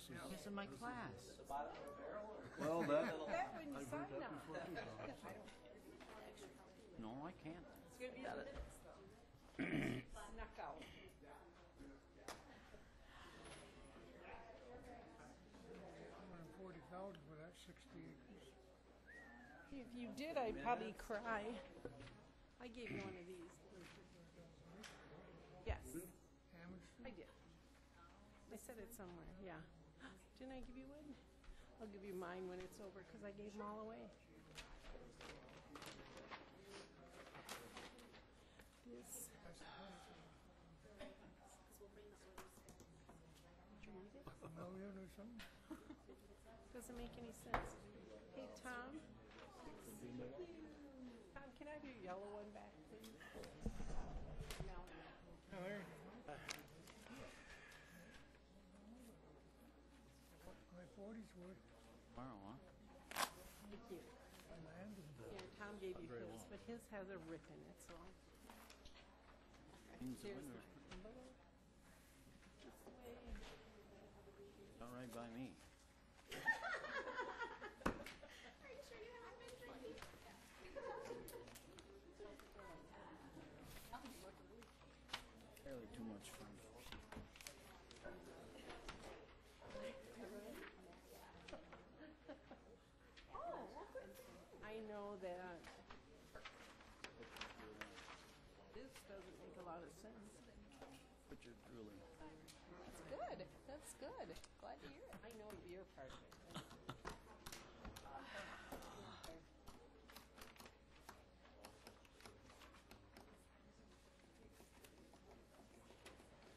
This is my class. Well, that, That when you sign up. No, I can't. It's gonna be in the minutes though. Snuck out. $140,000 for that 60 acres. If you did, I'd probably cry. I gave you one of these. Yes, Amherst? I did. I said it somewhere, yeah. Didn't I give you one? I'll give you mine when it's over because I gave them all away. This. Did you read it? Million or something? Doesn't make any sense. Hey, Tom. Tom, can I have your yellow one back, please? No. Oh, there. My 40's worth Tomorrow, huh? Thank you. land. Yeah, Tom gave you his, but his has a rip in it, so. Means the Here's winter mine. This way. is all right by me. Fairly too much fun. I know that this doesn't make a lot of sense. But you're drooling. That's good. That's good. Glad to hear it. I know you're part of it.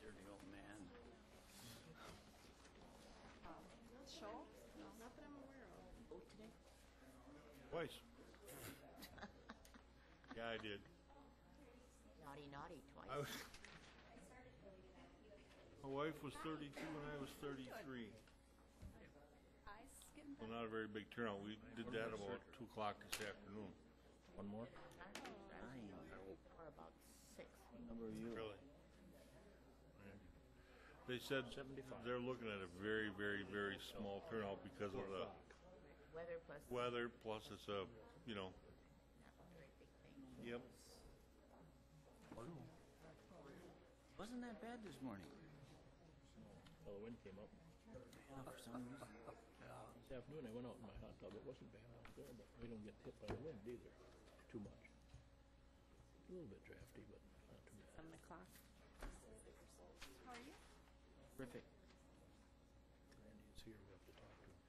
Dirty old man. Show? No, not that I'm aware of. Vote today? Twice. Yeah, I did. Naughty, twice. My wife was 32 and I was 33. Well, not a very big turnout. We did that about 2 o'clock this afternoon. one more? Or about 6. What number are you? Really? They said 75. they're looking at a very, very, very small turnout because of the Weather plus weather, plus it's a, you know, not a very big thing. yep. Wasn't that bad this morning? Well, the wind came up. Yeah, for some reason. This afternoon I went out in my hot tub. It wasn't bad out there, but we don't get hit by the wind either. Too much. A little bit drafty, but not too bad. 7 o'clock. How are you? Terrific. Randy is here. We have to talk to him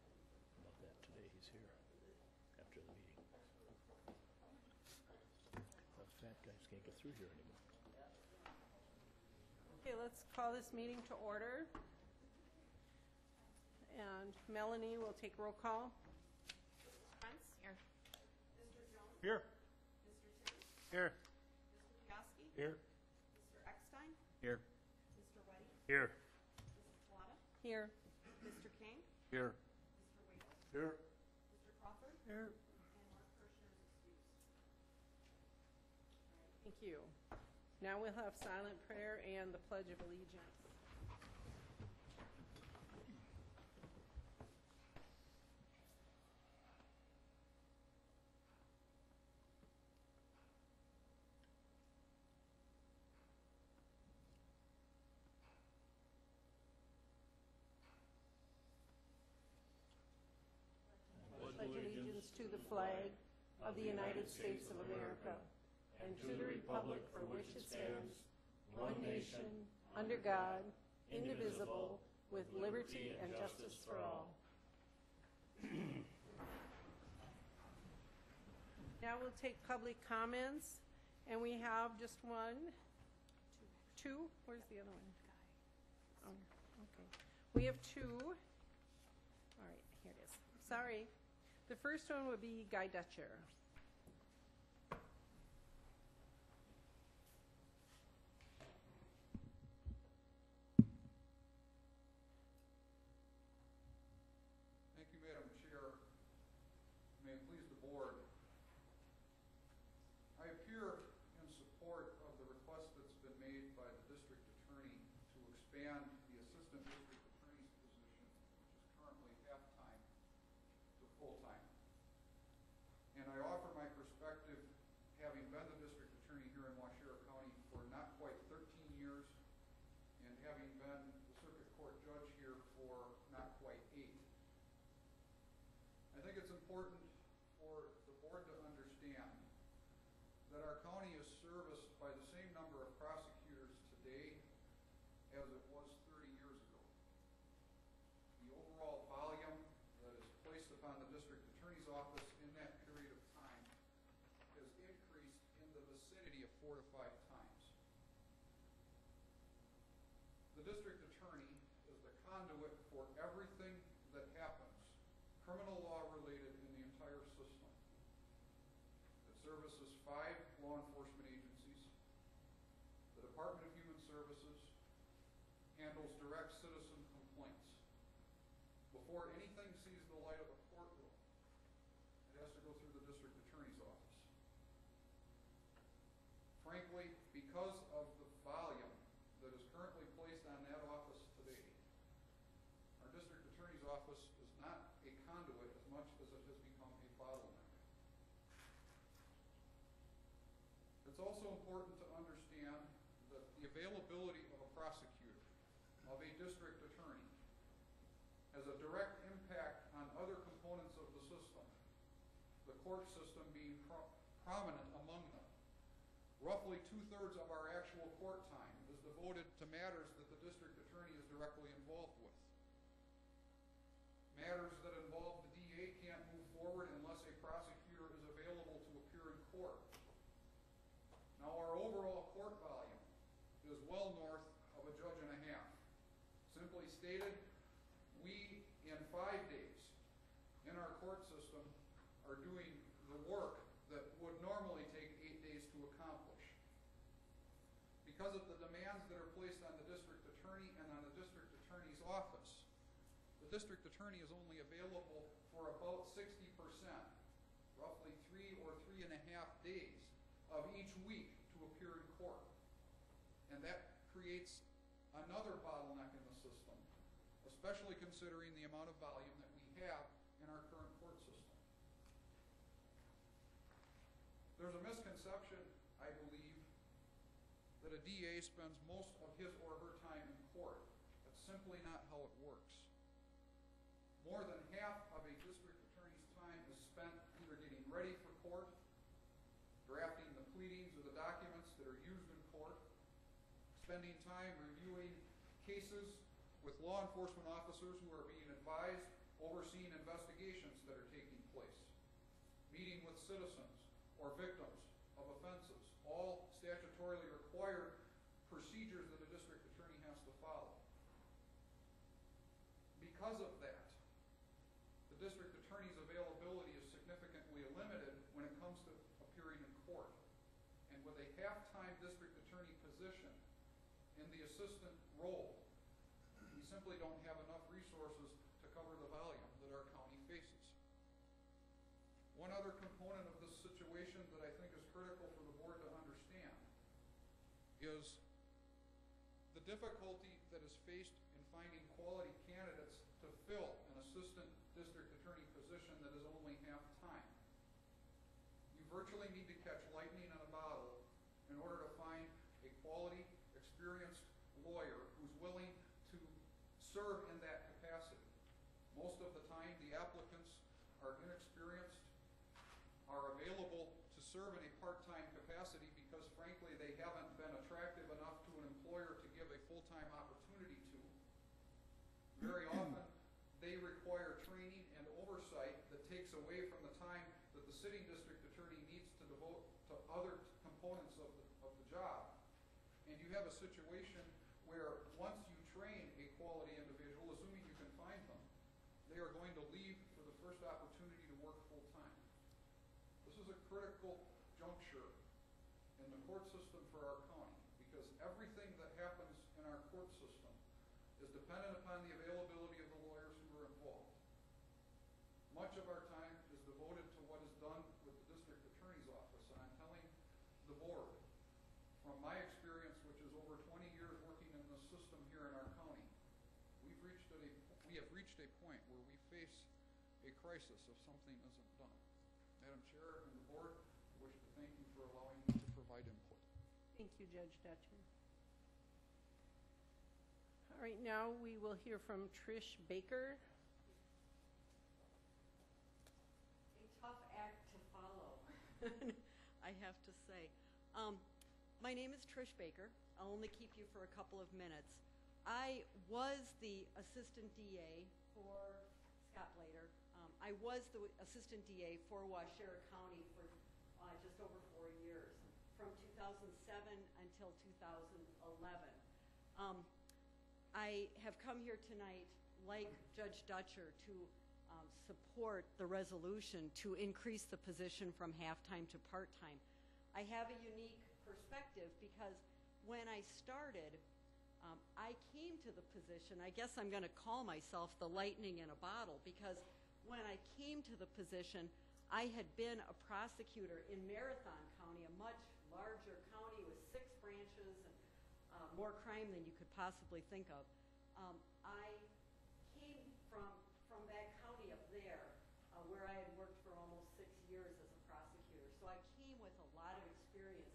about that today. He's here after the meeting. Those fat guys can't get through here anymore. Okay, let's call this meeting to order. And Melanie will take roll call. Here. Here. Here. Kioski, Here. Mr. Eckstein, Here. Mr. Weddy, Here. Mrs. Plata, Here. Mr. King, Here. Mr. Wiggles, Here. Mr. Crawford, Here. and Mark Kirschner is excused. Thank you. Now we'll have silent prayer and the Pledge of Allegiance. Pledge allegiance to the flag of the United States of America and to the republic for which it stands, one nation, under God, indivisible, with liberty and justice for all. Now we'll take public comments, and we have just one. Two? Where's the other one? Oh, okay. We have two. All right, here it is. Sorry. The first one would be Guy Dutcher. Thank you, Madam Chair. May it please the board. I appear in support of the request that's been made by the district attorney to expand the assistant district attorney's position, which it's important for the board to understand that our county is serviced by the same number of prosecutors today as it was 30 years ago. The overall volume that is placed upon the district attorney's office in that period of time has increased in the vicinity of 4 to 5 times. The district attorney is the conduit for everything that happens, criminal law related, in the entire system. It services 5 law enforcement agencies. The Department of Human Services handles direct citizen complaints. Before anything sees the light of a courtroom, it has to go through the district attorney's office. Frankly, because of the volume that is currently placed on that office today, our district attorney's office is not a conduit as much as it has become a bottleneck. It's also important to understand that the availability of a prosecutor, of a district attorney, has a direct impact on other components of the system, the court system being prominent among them. Roughly 2/3 of our actual court time is devoted to matters that the district attorney is directly involved with. Matters that involve the DA can't move forward unless a prosecutor is available to appear in court. Now, our overall court volume is well north of a judge and a half. Simply stated, we, in 5 days, in our court system, are doing the work that would normally take 8 days to accomplish. Because of the demands that are placed on the district attorney and on the district attorney's office, the district attorney is only available for about 60%, roughly 3 or 3.5 days of each week to appear in court. And that creates another bottleneck in the system, especially considering the amount of volume that we have in our current court system. There's a misconception, I believe, that a DA spends most of his or her time in court. That's simply not how it works. More than half of a district attorney's time is spent either getting ready for court, drafting the pleadings or the documents that are used in court, spending time reviewing cases with law enforcement officers who are being advised, overseeing investigations that are taking place, meeting with citizens or victims of offenses, all statutorily required procedures that a district attorney has to follow. Because of that, the district attorney's availability is significantly limited when it comes to appearing in court. And with a half-time district attorney position in the assistant role, we simply don't have enough resources to cover the volume that our county faces. One other component of this situation that I think is critical for the board to understand is the difficulty that is faced in finding quality candidates to fill an assistant district attorney position that is only half-time. You virtually need to catch lightning in a bottle in order to find a quality, experienced lawyer who's willing to serve in that capacity. Most of the time, the applicants are inexperienced, are available to serve in a part-time capacity because, frankly, they haven't been attractive enough to an employer to give a full-time opportunity to. Very often, they require training and oversight that takes away from the time that the sitting district attorney needs to devote to other components of the job. And you have a situation where once you train a quality individual, assuming you can find them, they are going to leave for the first opportunity to work full-time. This is a critical juncture in the court system for our county because everything that happens in our court system is dependent upon the availability of the lawyers who are involved. Much of our time is devoted to what is done with the district attorney's office, and I'm telling the board, from my experience, which is over 20 years working in the system here in our county, we have reached a point where we face a crisis if something isn't done. Madam Chair and the board, I wish to thank you for allowing me to provide input. Thank you, Judge Dutcher. All right, now we will hear from Trish Baker. I have to say. My name is Trish Baker. I'll only keep you for a couple of minutes. I was the assistant DA for Scott Blader. I was the assistant DA for Waushara County for just over 4 years, from 2007 until 2011. I have come here tonight, like Judge Dutcher, to support the resolution to increase the position from half-time to part-time. I have a unique perspective because when I started, I came to the position, I guess I'm going to call myself the lightning in a bottle, because when I came to the position, I had been a prosecutor in Marathon County, a much larger county with 6 branches and more crime than you could possibly think of. I came from that county up there, where I had worked for almost 6 years as a prosecutor. So I came with a lot of experience.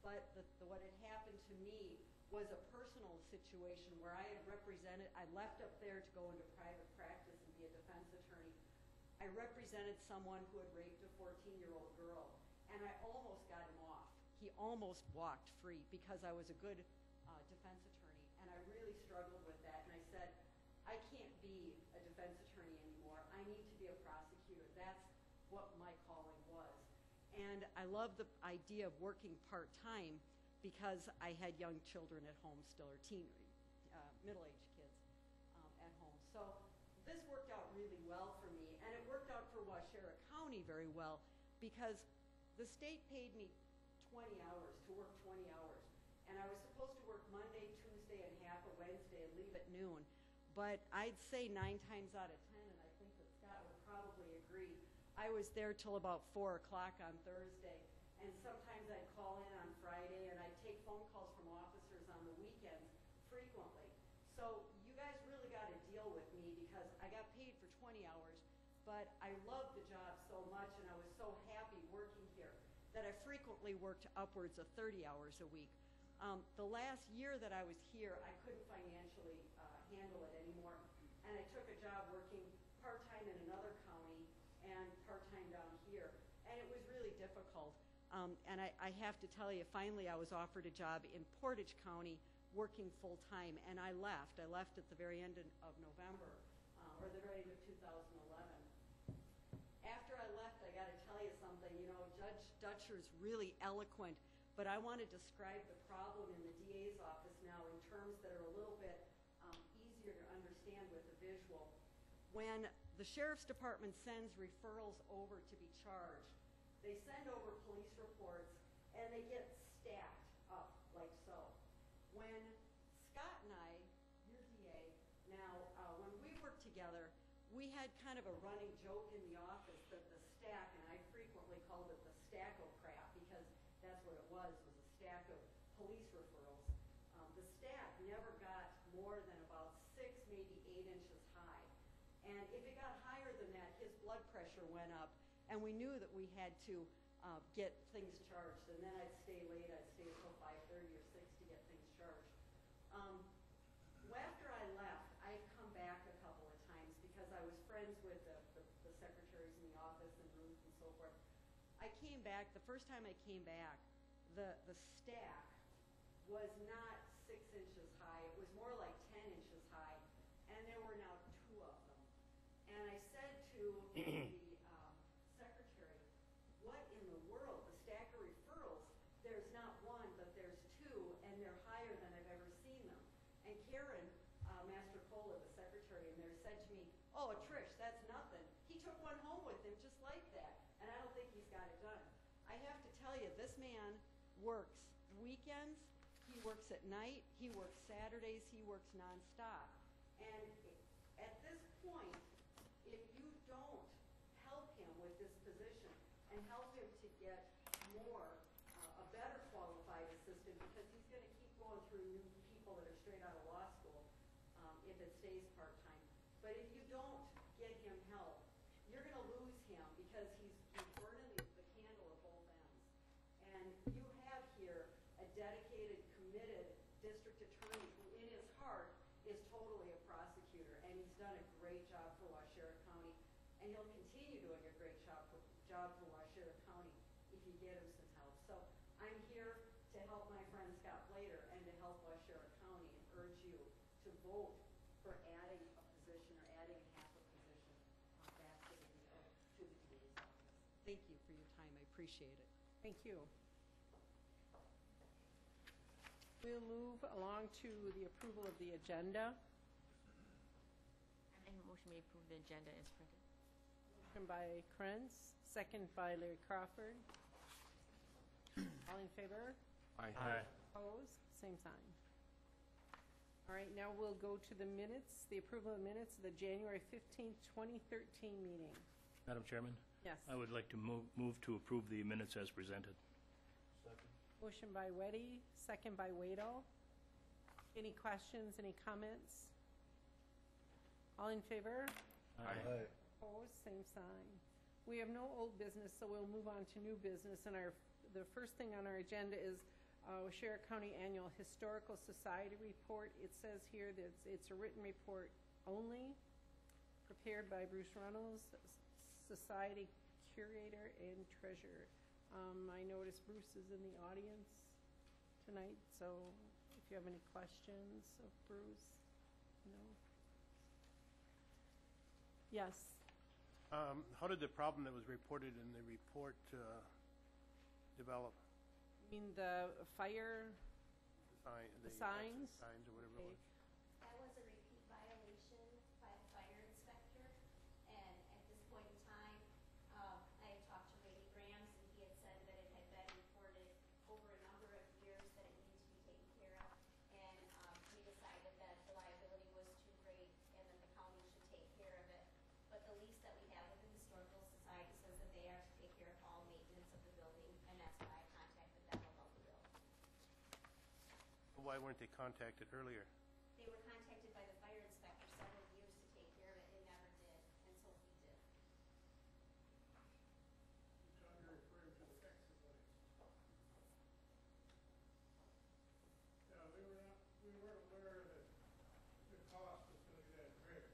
But what had happened to me was a personal situation where I had represented, I left up there to go into private practice and be a defense attorney. I represented someone who had raped a 14-year-old girl, and I almost got him off. He almost walked free because I was a good defense attorney, and I really struggled with that, and I said, I can't be a defense attorney anymore. I need to be a prosecutor. That's what my calling was. And I love the idea of working part-time because I had young children at home still, or middle-aged kids at home. So this worked out really well for me, and it worked out for Waushara County very well because the state paid me 20 hours, to work 20 hours. And I was supposed to work Monday, Tuesday, and half a Wednesday and leave at noon. But I'd say 9 times out of 10, and I think that Scott would probably agree, I was there till about 4 o'clock on Thursday. And sometimes I'd call in on Friday, and I'd take phone calls from officers on the weekends frequently. So you guys really got to deal with me because I got paid for 20 hours, but I loved the job so much, and I was so happy working here that I frequently worked upwards of 30 hours a week. The last year that I was here, I couldn't financially handle it anymore, and I took a job working part-time in another county and part-time down here, and it was really difficult. And I have to tell you, finally I was offered a job in Portage County working full-time, and I left. I left at the very end of November, or the very end of 2011. After I left, I got to tell you something. You know, Judge Dutcher's really eloquent, but I want to describe the problem in the DA's office now in terms that are a little bit easier to understand with a visual. When the Sheriff's Department sends referrals over to be charged, they send over police reports, and they get stacked up like so. When Scott and I, your DA, now, when we worked together, we had kind of a running joke in the office that the stack, and I frequently called it the stack of crap, because that's what it was a stack of police referrals. The stack never got more than about 6, maybe 8 inches high. And if it got higher than that, his blood pressure went up, and we knew that we had to get things charged. And then I'd stay late. I'd stay until 5:30 or 6 to get things charged. After I left, I'd come back a couple of times because I was friends with the secretaries in the office and Ruth and so forth. I came back. The first time I came back, the stack was not 6 inches high. It was more like 10 inches high, and there were now 2 of them. And I said to the secretary, what in the world? The stack of referrals, there's not 1, but there's 2, and they're higher than I've ever seen them. And Karen Mastrocola, the secretary in there, said to me, oh, Trish, that's nothing. He took 1 home with him just like that, and I don't think he's got it done. I have to tell you, this man works weekends, he works at night, he works Saturdays, he works nonstop. And at this point, if you don't help him with this position and help him to get more, a better qualified assistant, because he's going to keep going through new people that are straight out of law school if it stays part-time. But if you don't get him help, you're going to lose him because he's burning the candle at both ends. And you have here a dedicated, committed district attorney who in his heart is totally a prosecutor, and he's done a great job for Waushara County, and he'll continue doing a great job for Waushara County if you get him some help. So I'm here to help my friend Scott Blader and to help West Sheriff County and urge you to vote for adding a position or adding a half a position back to the DA's office. Thank you for your time. I appreciate it. Thank you. We'll move along to the approval of the agenda. I make a motion we approve the agenda as printed. Motion by Krenz, second by Larry Crawford. All in favor? Aye. Opposed? Same sign. All right, now we'll go to the minutes, the approval of minutes of the January 15th, 2013 meeting. Madam Chairman, Yes. I would like to move to approve the minutes as presented. Motion by Weddy, second by Waddell. Any questions, any comments? All in favor? Opposed, same sign. We have no old business, so we'll move on to new business. And the first thing on our agenda is Sheriff County Annual Historical Society Report. It says here that it's a written report only, prepared by Bruce Reynolds, Society Curator and Treasurer. I notice Bruce is in the audience tonight, so if you have any questions of Bruce, no? Yes. How did the problem that was reported in the report develop? You mean the fire? The signs? access signs or whatever it Okay. was? That was a repeat violation by the fire inspector, and at this point in time, I had talked to Ray Grams, and he had said that it had been reported over a number of years that it needed to be taken care of, and we decided that the liability was too great and that the county should take care of it. But the lease that we have with the Historical Society says that they are to take care of all maintenance of the building, and that's why I contacted them about the bill. Why weren't they contacted earlier? They were contacted by the fire inspector several years to take care of it and never did, and so he did. You're referring to the exit lights. Yeah, we weren't aware that the cost was gonna be that great.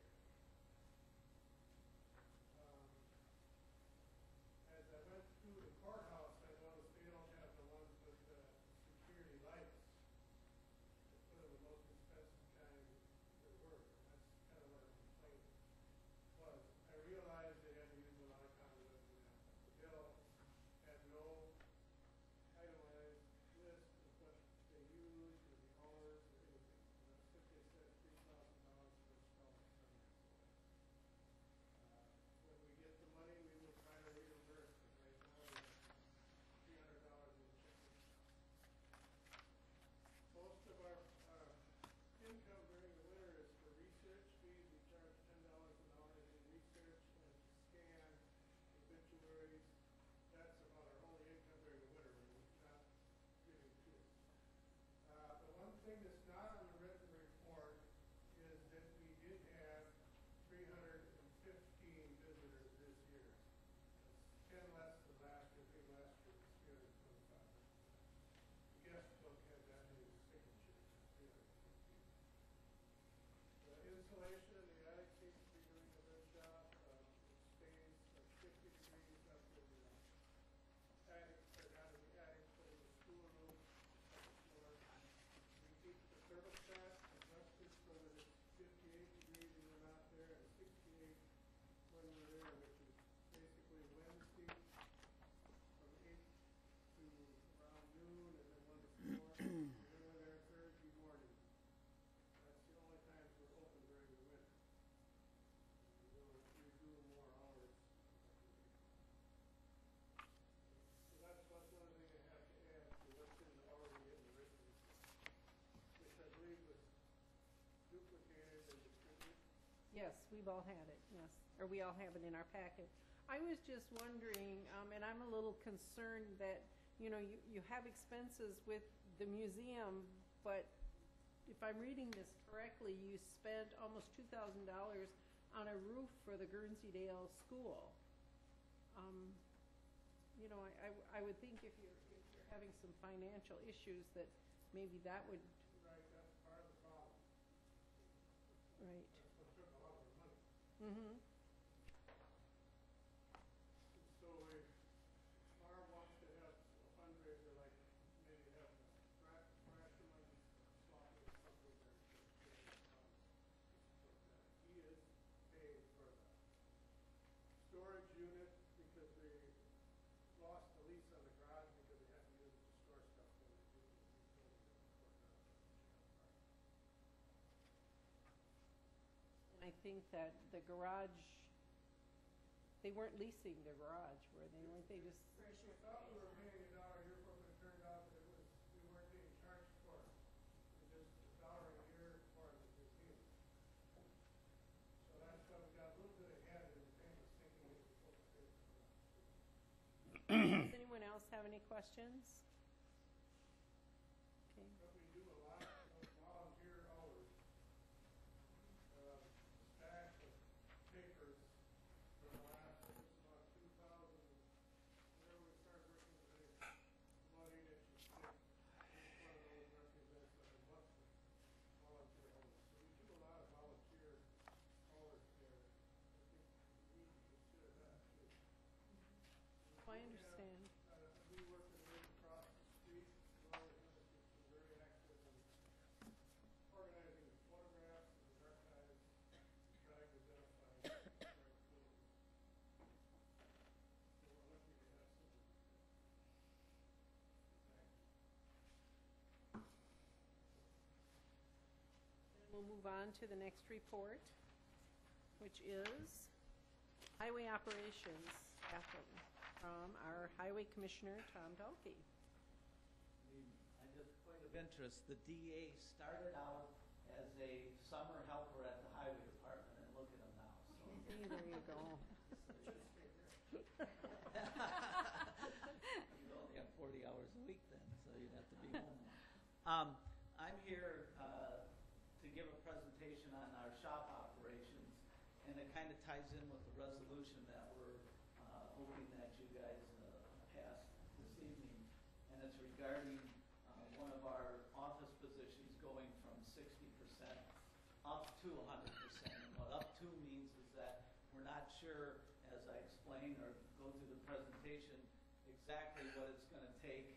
As I went through the courthouse, I noticed they don't have the ones with the security lights. It's one of the most expensive kind there were, and that's kind of what the complaint was. I realized they had to use a lot of conduit in that. The bill had no itemized list of what they used, or the hours, or anything. Simply said $3,000 for installing sunlight. When we get the money, we will try to reimburse it. Right now, we have $300 in checking. Most of our income during the winter is for research fees. We charge $10 an hour to do research and to scan obituaries. That's about our only income during the winter when we're not getting to it. The one thing that's not on the written report is that we did have 315 visitors this year. That's 10 less than last year. I think last year was 325. The guest book had that in his signature, 315. The insulation in the attic seems to be doing a good job. It stays 50 degrees up in the attic, or down in the attic, but in the schoolroom, second floor. We keep the thermostat adjusted so that it's 58 degrees when we're not there and 68 when we're there, which is basically Wednesday from 8 to around noon, and then 1 to 4. And then we're there Thursday morning. That's the only times we're open during the winter. We do more hours. So that's one thing I have to add to what's in the already in the written report, which I believe was duplicated and distributed. Yes, we've all had it, yes, or we all have it in our packet. I was just wondering, and I'm a little concerned that, you know, you have expenses with the museum, but if I'm reading this correctly, you spent almost $2,000 on a roof for the Guernseydale School. You know, I would think if you're having some financial issues, that maybe that would, Right, that's part of the problem. right. That's what took a lot of our money. Mm-hmm. So if Barb wants to have think that the garage, they weren't leasing their garage, were they? Weren't they just, We thought we were paying $1 a year for it, but it turned out that we weren't being charged for it. It was just $1 a year for the museum. So that's why we got a little bit ahead in the payments, thinking it was supposed to pay for that. does anyone else have any questions? Okay. But we do a lot of volunteer hours. Stacks of papers for the last, I think it's about 2000, whenever we started working today, about 8 inches thick. Each one of those represents like a month of volunteer hours. So we do a lot of volunteer hours there. I think we need to consider that too. I understand. We work with right across the street, Laura Hennis has been very active in organizing the photographs and the archives, trying to identify our activities. So we're lucky to have some. We'll move on to the next report, which is Highway Operations staffing from our Highway Commissioner, Tom Dalkey. I just point of interest, the DA started out as a summer helper at the highway department, and look at him now, so. See, there you go. You only have 40 hours a week then, so you'd have to be home more. I'm here to give a presentation on our shop operations, and it kind of ties in with the resolution that we're hoping that you guys pass this evening, and it's regarding one of our office positions going from 60% up to 100%. And what up to means is that we're not sure, as I explain or go through the presentation, exactly what it's going to take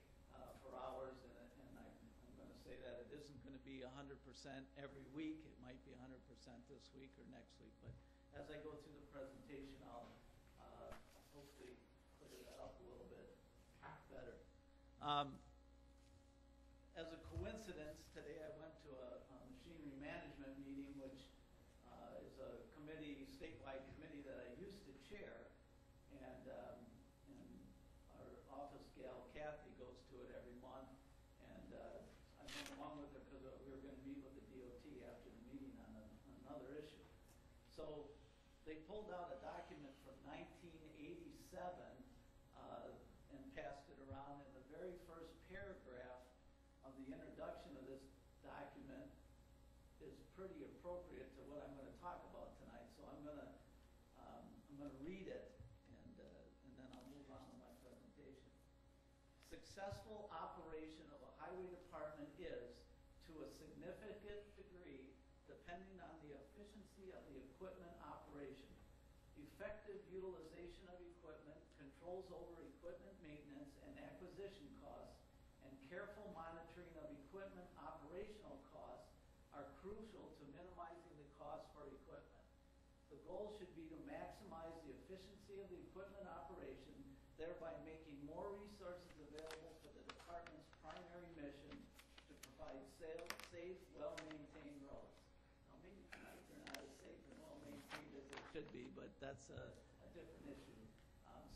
for hours, and I'm going to say that it isn't going to be 100% every week. It might be 100% this week or next week, but as I go through the presentation, I'll hopefully clear that up a little bit better. As a coincidence, today I went to a machinery management meeting, which is a committee, statewide committee that I used to chair, and our office gal Kathy goes to it every month, and I went along with her because we were going to meet with the DOT after the meeting on another issue. So they pulled out a document from 1987 and passed it around, and the very first paragraph of the introduction of this document is pretty appropriate to what I'm going to talk about tonight. So I'm going to read it, and then I'll move on with my presentation. Successful operation of a highway department is, to a significant degree, depending on the efficiency of the equipment operation, effective utilization of equipment, controls over equipment maintenance and acquisition costs, and careful monitoring of equipment operational costs are crucial to minimizing the cost for equipment. The goal should be to maximize the efficiency of the equipment operation, thereby making more resources available for the department's primary mission to provide safe, well-maintained roads. Now, maybe tonight they're not as safe and well-maintained as they should be, but that's a different issue.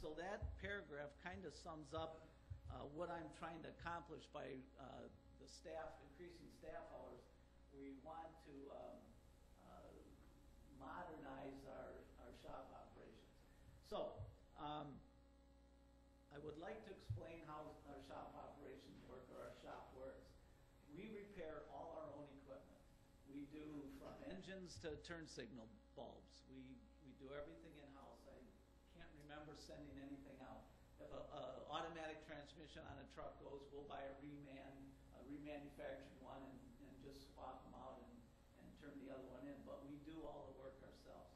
So that paragraph kind of sums up what I'm trying to accomplish by the staff, increasing staff hours. We want to modernize our shop operations. So I would like to explain how our shop operations work, or our shop works. We repair all our own equipment. We do from engines to turn signal bulbs. We do everything in-house. I can't remember sending anything out. If an automatic transmission on a truck goes, we'll buy a remanufactured one and just swap them out and turn the other one in. But we do all the work ourselves.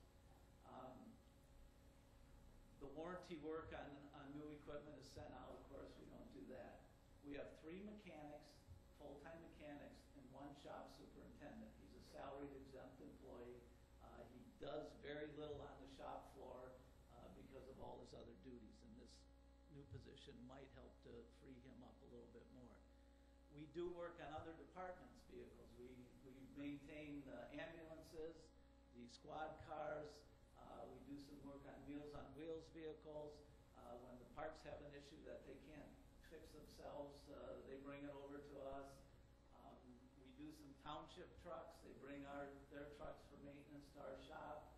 The warranty work on new equipment is sent out. Of course, we don't do that. We have 3 mechanics, full-time mechanics, and 1 shop superintendent. He's a salaried exempt employee. He does very little on the shop floor because of all his other duties, and this new position might help to free him up a little bit more. We do work on other departments' vehicles. We maintain the ambulances, the the squad cars. We do some work on Meals on Wheels vehicles. When the parks have an issue that they can't fix themselves, they bring it over to us. We do some township trucks. They bring their trucks for maintenance to our shop.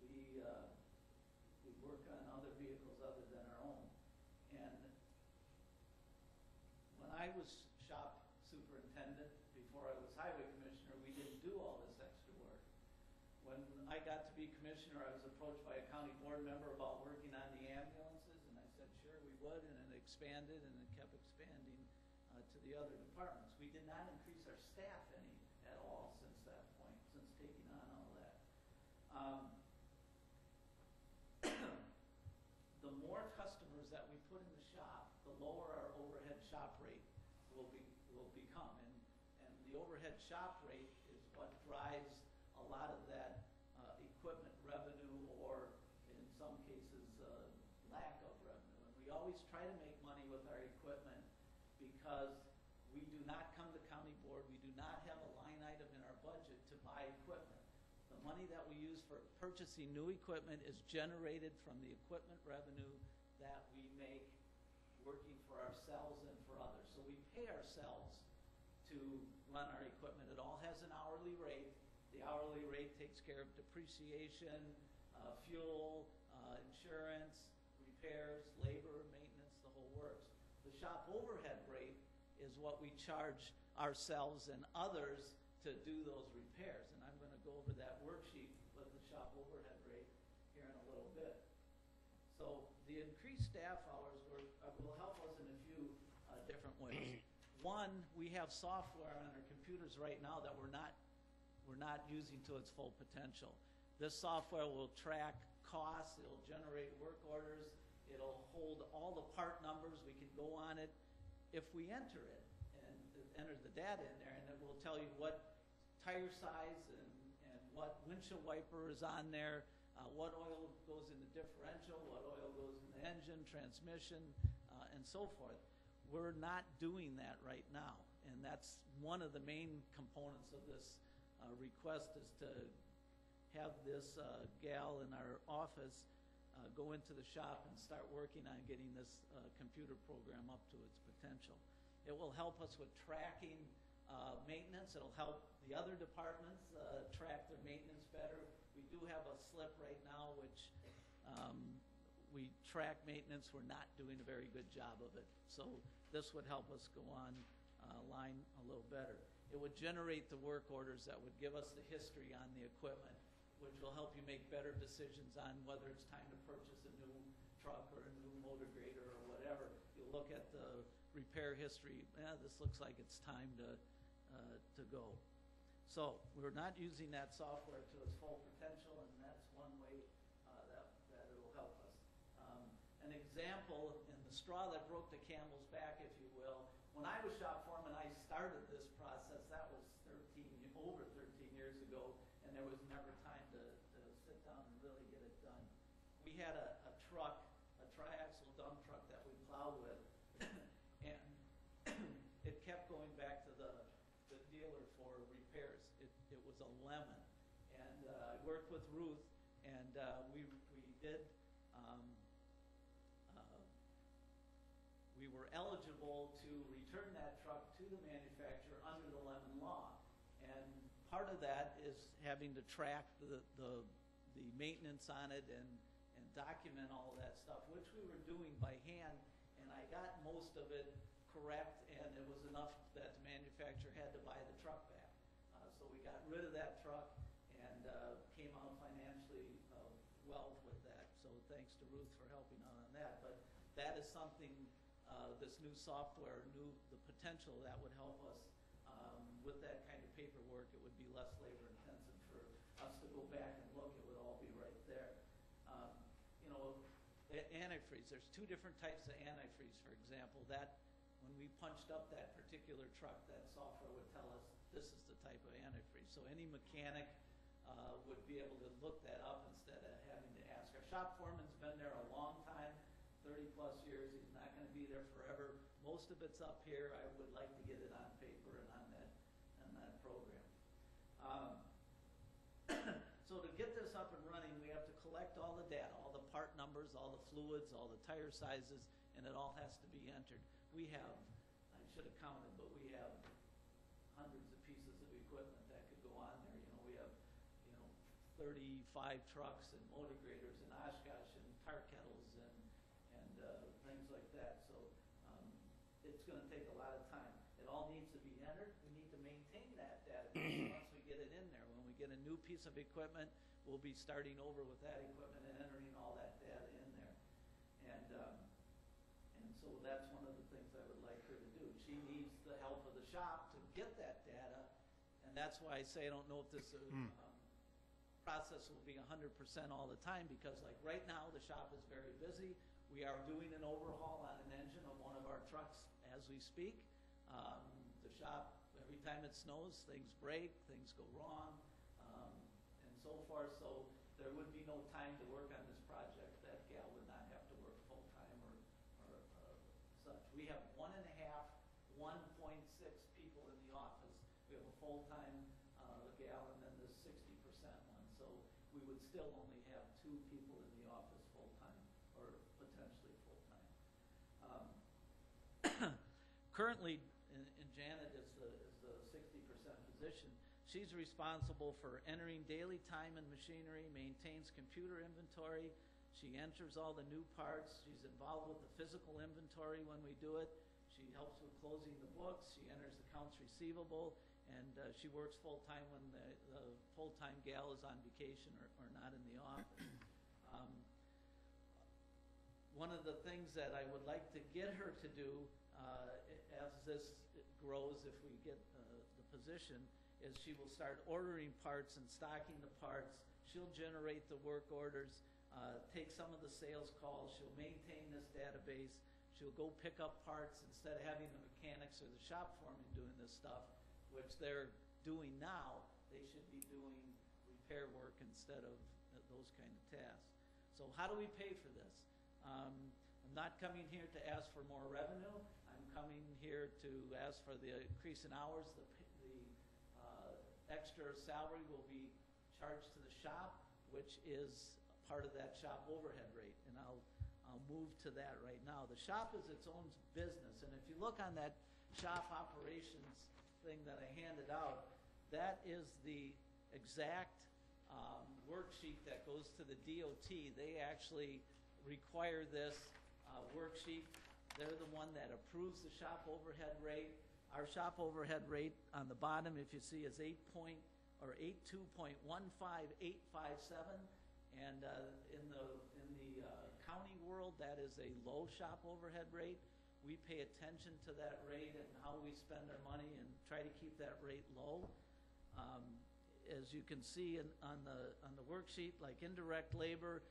We work on other vehicles other than our own. And when I was shop superintendent, before I was highway commissioner, we didn't do all this extra work. When I got to be commissioner, I was approached by a county board member about working on the ambulances, and I said, sure, we would, and it expanded, and it kept expanding to the other departments. We did not increase our staff any at all since that point, since taking on all that. The more customers that we put in the shop, the lower our overhead shop rate will become. And the overhead shop rate is what drives a lot of that equipment revenue, or in some cases, lack of revenue. And we always try to make money with our equipment because we do not come to county board. We do not have a line item in our budget to buy equipment. The money that we use for purchasing new equipment is generated from the equipment revenue that we make working for ourselves and for others. So we pay ourselves to run our equipment. It all has an hourly rate. The hourly rate takes care of depreciation, fuel, insurance, repairs, labor, maintenance, the whole works. The shop overhead rate is what we charge ourselves and others to do those repairs. And I'm going to go over that worksheet with the shop overhead rate here in a little bit. So the increased staff hours will help us in a few different ways. One, we have software on our computers right now that we're not using to its full potential. This software will track costs, it'll generate work orders, it'll hold all the part numbers. We can go on it if we enter it and enter the data in there, and it will tell you what tire size and what windshield wiper is on there, what oil goes in the differential, what oil goes in the engine, transmission, and so forth. We're not doing that right now, and that's one of the main components of this request, is to have this gal in our office go into the shop and start working on getting this computer program up to its potential. It will help us with tracking maintenance. It'll help the other departments track their maintenance better. We do have a slip right now which we track maintenance. We're not doing a very good job of it. So this would help us go on line a little better. It would generate the work orders that would give us the history on the equipment, which will help you make better decisions on whether it's time to purchase a new truck or a new motor grader or whatever. You look at the repair history, this looks like it's time to go. So we're not using that software to its full potential, and that's one way that it'll help us. An example, in the straw that broke the camel's back, if you will, when I was shop foreman, I started this process. That was over 13 years ago, and there was never time to sit down and really get it done. We had a truck, a tri-axle dump truck that we plowed with, and it kept going back to the dealer for repairs. It was a lemon, and I worked with Ruth, and we were eligible to return that truck to the manufacturer under the lemon law, and part of that is having to track the maintenance on it and document all of that stuff, which we were doing by hand, and I got most of it correct, and it was enough that the manufacturer had to buy the truck back. So we got rid of that truck and came out financially well with that. So thanks to Ruth for helping out on that. But that is something, this new software, the potential that would help us with that kind of paperwork. It would be less labor intensive for us to go back and look. It would all be right there. Antifreeze, there's two different types of antifreeze, for example. That when we punched up that particular truck, that software would tell us this is the type of antifreeze. So any mechanic would be able to look that up instead of having to ask. Our shop foreman's been there a long time, 30 plus years. He's not going to be there forever. Most of it's up here. I would like to get it on paper and on that program. the data, all the part numbers, all the fluids, all the tire sizes, and it all has to be entered. We have, I should have counted, but we have hundreds of pieces of equipment that could go on there. You know, we have, 35 trucks and motor graders and Oshkosh and tar kettles and things like that. So it's going to take a lot of time. It all needs to be entered. We need to maintain that database once we get it in there. When we get a new piece of equipment, we'll be starting over with that equipment and entering all that data in there. And so that's one of the things I would like her to do. She needs the help of the shop to get that data, and that's why I say I don't know if this process will be 100% all the time, because like right now the shop is very busy. We are doing an overhaul on an engine of one of our trucks as we speak. The shop, every time it snows, things break, things go wrong, and so forth. So there would be no time to work on this project. That gal would not have to work full-time or such. We have 1.5, 1.6 people in the office. We have a full-time gal and then the 60% one. So we would still only have 2 people in the office full-time or potentially full-time. Currently, and Janet is the 60% position. She's responsible for entering daily time and machinery, maintains computer inventory. She enters all the new parts. She's involved with the physical inventory when we do it. She helps with closing the books. She enters accounts receivable, and she works full-time when the full-time gal is on vacation or not in the office. One of the things that I would like to get her to do as this grows, if we get the position, is she will start ordering parts and stocking the parts. She'll generate the work orders, take some of the sales calls. She'll maintain this database. She'll go pick up parts instead of having the mechanics or the shop foreman doing this stuff, which they're doing now. They should be doing repair work instead of those kind of tasks. So how do we pay for this? I'm not coming here to ask for more revenue. I'm coming here to ask for the increase in hours. The extra salary will be charged to the shop, which is part of that shop overhead rate, and I'll move to that right now. The shop is its own business, and if you look on that shop operations thing that I handed out, that is the exact worksheet that goes to the DOT. They actually require this worksheet. They're the one that approves the shop overhead rate. Our shop overhead rate on the bottom, if you see, is 82.15857, and in the county world, that is a low shop overhead rate. We pay attention to that rate and how we spend our money and try to keep that rate low. As you can see on the worksheet, like indirect labor,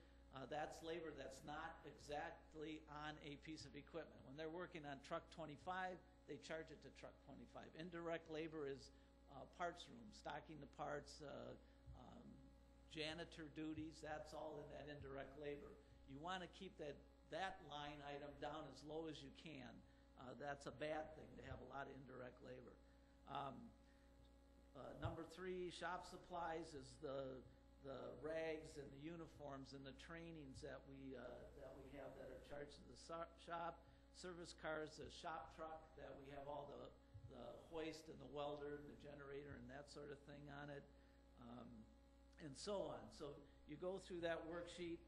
that's labor that's not exactly on a piece of equipment. When they're working on truck 25, they charge it to truck 25. Indirect labor is parts room, stocking the parts, janitor duties, that's all in that indirect labor. You want to keep that line item down as low as you can. That's a bad thing to have a lot of indirect labor. Number 3, shop supplies is the rags and the uniforms and the trainings that we have that are charged to the shop. Service cars, the shop truck that we have all the hoist and the welder and the generator and that sort of thing on it, and so on. So you go through that worksheet,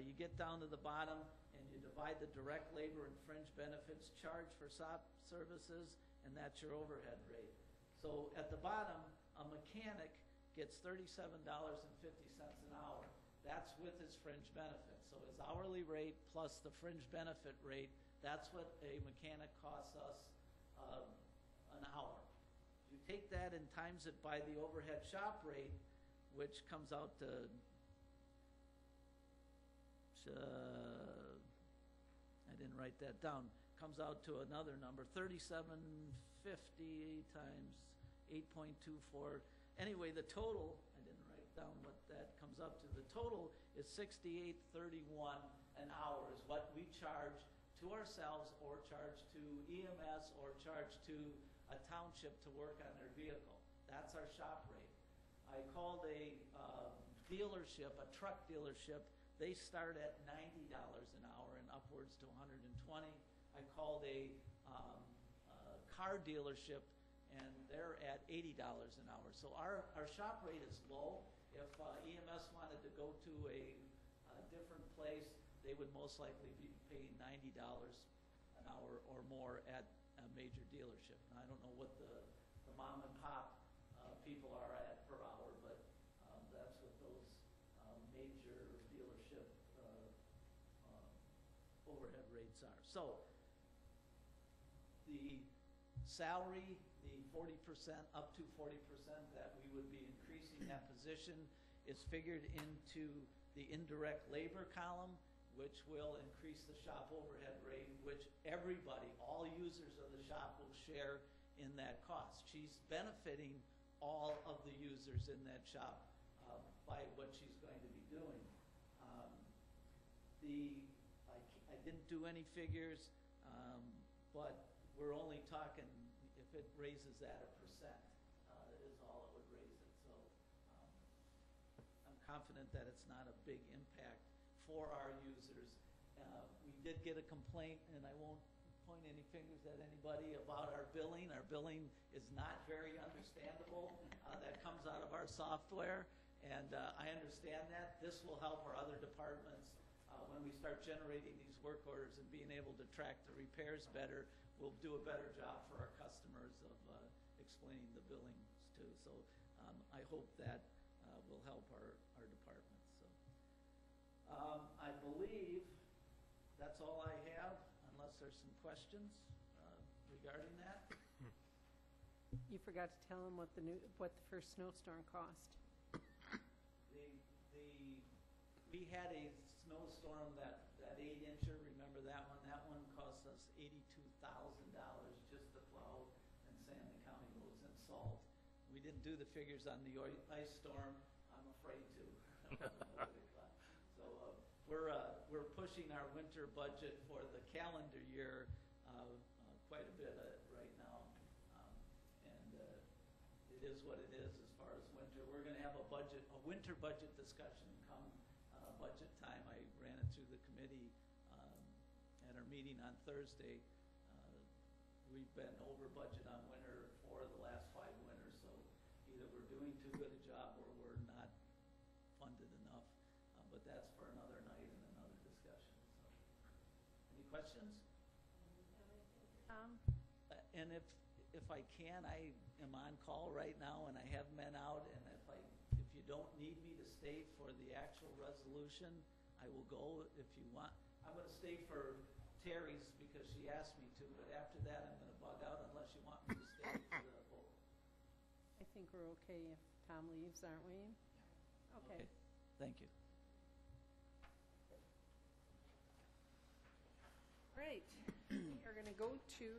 you get down to the bottom, and you divide the direct labor and fringe benefits charged for shop services, and that's your overhead rate. So at the bottom, a mechanic gets $37.50 an hour. That's with his fringe benefits. So his hourly rate plus the fringe benefit rate, that's what a mechanic costs us an hour. You take that and times it by the overhead shop rate, which comes out to I didn't write that down. Comes out to another number, $37.50 times 8.24. Anyway, the total, I didn't write down what that comes up to. The total is $68.31 an hour is what we charge to ourselves or charge to EMS or charge to a township to work on their vehicle. That's our shop rate. I called a dealership, a truck dealership They start at $90 an hour and upwards to 120. I called a car dealership, and they're at $80 an hour. So our shop rate is low. If EMS wanted to go to a different place, they would most likely be paying $90 an hour or more at a major dealership. And I don't know what the mom and pop people are at per hour, but that's what those major dealership overhead rates are. So the salary, the 40%, up to 40% that we would be increasing that position is figured into the indirect labor column, which will increase the shop overhead rate, which everybody, all users of the shop will share in that cost. She's benefiting all of the users in that shop by what she's going to be doing. I didn't do any figures, but we're only talking, if it raises that 1%, is all it would raise it. So I'm confident that it's not a big impact for our users. We did get a complaint, and I won't point any fingers at anybody, about our billing. Our billing is not very understandable. That comes out of our software, and I understand that. This will help our other departments when we start generating these work orders and being able to track the repairs better. We'll do a better job for our customers of explaining the billings too. So I hope that will help our departments. So I believe that's all I have, unless there's some questions regarding that. You forgot to tell them what the first snowstorm cost. We had a snowstorm, that 8-incher, remember that one? That one cost us $82,000 just to plow and sand the county roads and salt. We didn't do the figures on the ice storm, I'm afraid to. So we're pushing our winter budget for the calendar year quite a bit right now. And it is what it is as far as winter. We're going to have a winter budget discussion come budget time. I ran it through the committee at our meeting on Thursday. We've been over budget on winter for the last 5 winters, so either we're doing too good a job or we're not funded enough. But that's for another night and another discussion. So, any questions? And if I can, I am on call right now, and I have men out, and if you don't need me to stay for the actual resolution, I will go. If you want, I'm going to stay for Terry's because she asked me to, but after that I'm going to bug out unless you want me to stay for the vote. I think we're okay if Tom leaves, aren't we? Okay. Thank you. Right. We're going to go to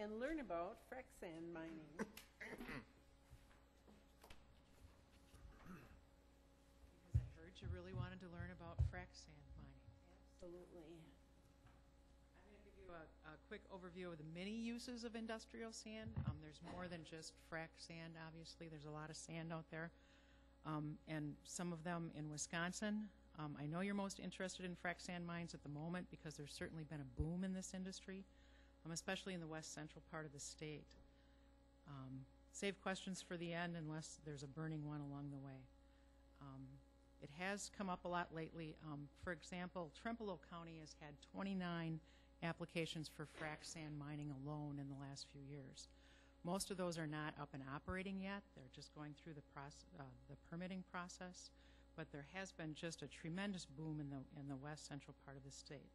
and learn about frac sand mining. Because I heard you really wanted to learn about frac sand mining. Absolutely. I'm going to give you a quick overview of the many uses of industrial sand. There's more than just frac sand, obviously. There's a lot of sand out there, and some of them in Wisconsin. I know you're most interested in frac sand mines at the moment because there's certainly been a boom in this industry, especially in the west central part of the state. Save questions for the end unless there's a burning one along the way. It has come up a lot lately. For example, Trempealeau County has had 29 applications for frac sand mining alone in the last few years. Most of those are not up and operating yet. They're just going through the permitting process. But there has been just a tremendous boom in the west central part of the state.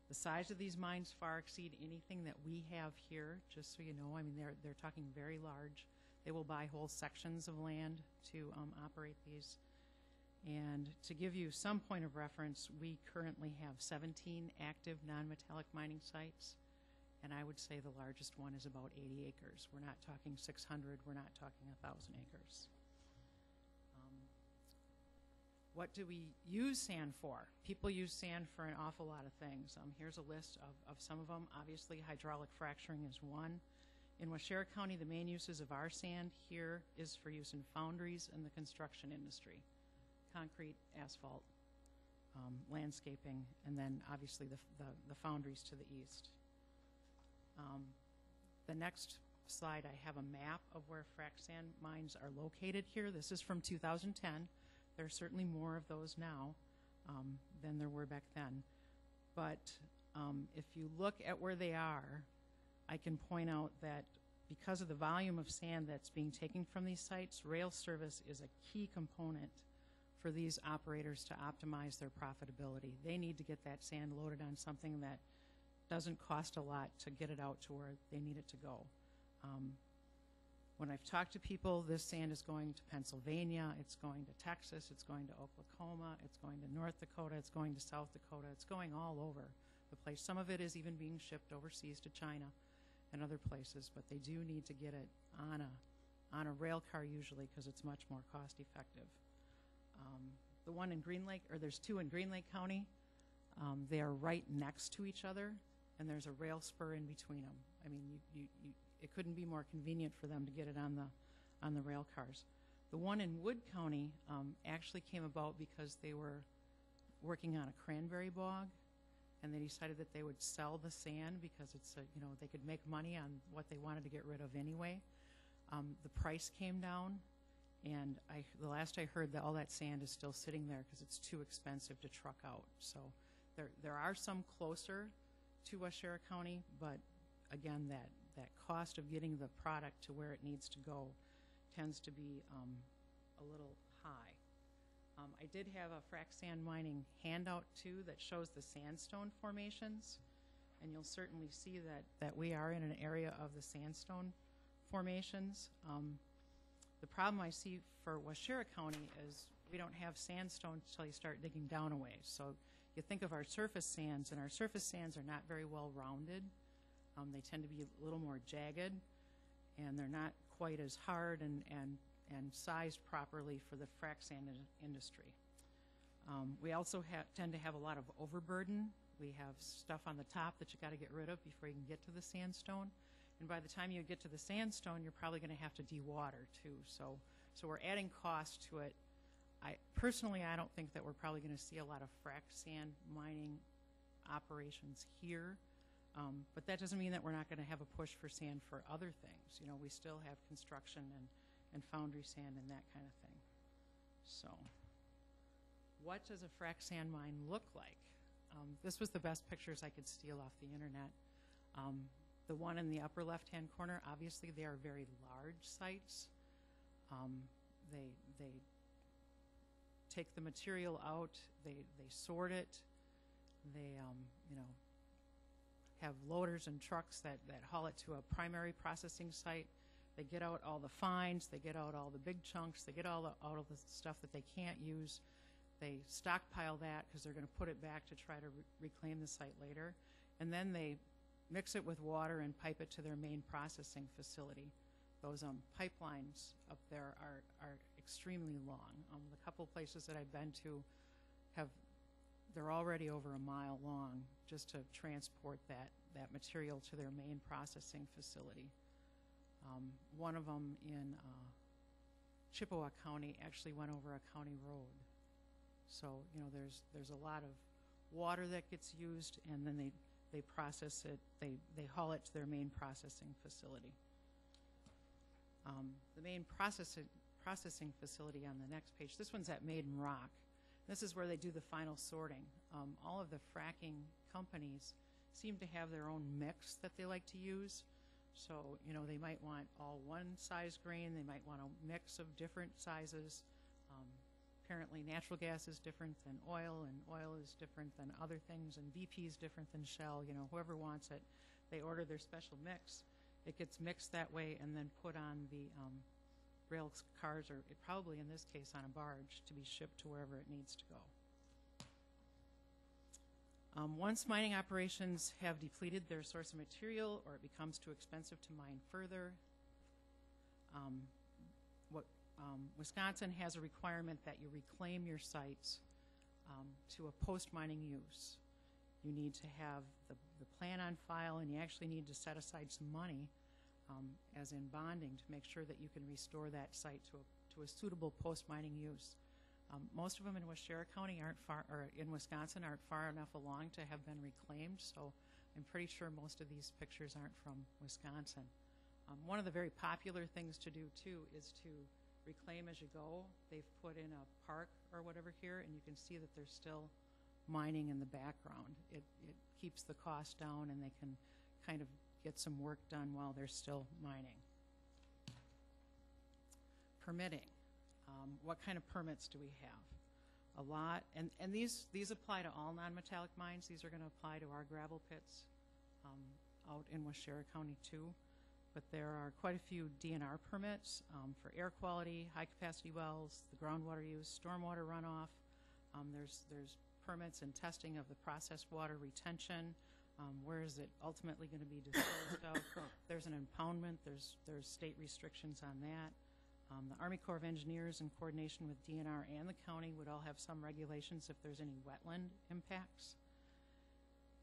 The size of these mines far exceed anything that we have here, just so you know. I mean, they're talking very large. They will buy whole sections of land to operate these. And to give you some point of reference, we currently have 17 active non-metallic mining sites. And I would say the largest one is about 80 acres. We're not talking 600. We're not talking 1,000 acres. What do we use sand for? People use sand for an awful lot of things. Here's a list of some of them. Obviously, hydraulic fracturing is one. In Waushara County, the main uses of our sand here is for use in foundries and the construction industry. Concrete, asphalt. landscaping, and then obviously the foundries to the east. The next slide, I have a map of where frac sand mines are located here. This is from 2010. There are certainly more of those now than there were back then. But if you look at where they are, I can point out that because of the volume of sand that's being taken from these sites, rail service is a key component for these operators to optimize their profitability. They need to get that sand loaded on something that doesn't cost a lot to get it out to where they need it to go. When I've talked to people, this sand is going to Pennsylvania, it's going to Texas, it's going to Oklahoma, it's going to North Dakota, it's going to South Dakota, it's going all over the place. Some of it is even being shipped overseas to China and other places, but they do need to get it on a rail car usually because it's much more cost effective. The one in Green Lake, or there's two in Green Lake County, they are right next to each other, and there's a rail spur in between them. I mean, it couldn't be more convenient for them to get it on the rail cars. The one in Wood County actually came about because they were working on a cranberry bog, and they decided that they would sell the sand because it's they could make money on what they wanted to get rid of anyway. The price came down, and the last I heard, that all that sand is still sitting there because it's too expensive to truck out. So there are some closer to Waushara County, but again, that cost of getting the product to where it needs to go tends to be a little high. I did have a frac sand mining handout too that shows the sandstone formations, and you'll certainly see that we are in an area of the sandstone formations. The problem I see for Waushara County is we don't have sandstone until you start digging down a ways. So you think of our surface sands, and our surface sands are not very well rounded. They tend to be a little more jagged, and they're not quite as hard and sized properly for the frac sand industry. We also tend to have a lot of overburden. We have stuff on the top that you got to get rid of before you can get to the sandstone. And by the time you get to the sandstone, you're probably going to have to dewater too. So we're adding cost to it. Personally, I don't think that we're probably going to see a lot of frac sand mining operations here. But that doesn't mean that we're not going to have a push for sand for other things. We still have construction and foundry sand and that kind of thing. So what does a frac sand mine look like? This was the best pictures I could steal off the internet. The one in the upper left-hand corner, obviously they are very large sites. They take the material out, they sort it, they have loaders and trucks that haul it to a primary processing site. They get out all the fines, they get out all the big chunks, they get out of the stuff that they can't use. They stockpile that because they're going to put it back to try to reclaim the site later. And then they mix it with water and pipe it to their main processing facility. Those pipelines up there are extremely long. The couple places that I've been to they're already over a mile long just to transport that material to their main processing facility. One of them in Chippewa County actually went over a county road. So there's a lot of water that gets used, and then they process it, they haul it to their main processing facility. The main processing facility on the next page, this one's at Maiden Rock. This is where they do the final sorting. All of the fracking companies seem to have their own mix that they like to use. So, they might want all one size grain, they might want a mix of different sizes. Apparently natural gas is different than oil, and oil is different than other things, and BP is different than Shell. Whoever wants it, they order their special mix. It gets mixed that way and then put on the rail cars, or probably in this case on a barge, to be shipped to wherever it needs to go. Once mining operations have depleted their source of material, or it becomes too expensive to mine further, Wisconsin has a requirement that you reclaim your sites to a post-mining use. You need to have the plan on file, and you actually need to set aside some money as in bonding to make sure that you can restore that site to a suitable post-mining use. Most of them in Waushara County aren't far, or in Wisconsin aren't far enough along to have been reclaimed, so I'm pretty sure most of these pictures aren't from Wisconsin. One of the very popular things to do too is to reclaim as you go. They've put in a park or whatever here, and you can see that there's still mining in the background. It keeps the cost down, and they can kind of get some work done while they're still mining. Permitting. What kind of permits do we have? A lot, and these apply to all non-metallic mines. These are going to apply to our gravel pits out in Waushara County too. But there are quite a few DNR permits for air quality, high-capacity wells, the groundwater use, stormwater runoff. There's permits and testing of the processed water retention. Where is it ultimately going to be disposed of? There's an impoundment. There's state restrictions on that. The Army Corps of Engineers, in coordination with DNR and the county, would all have some regulations if there's any wetland impacts.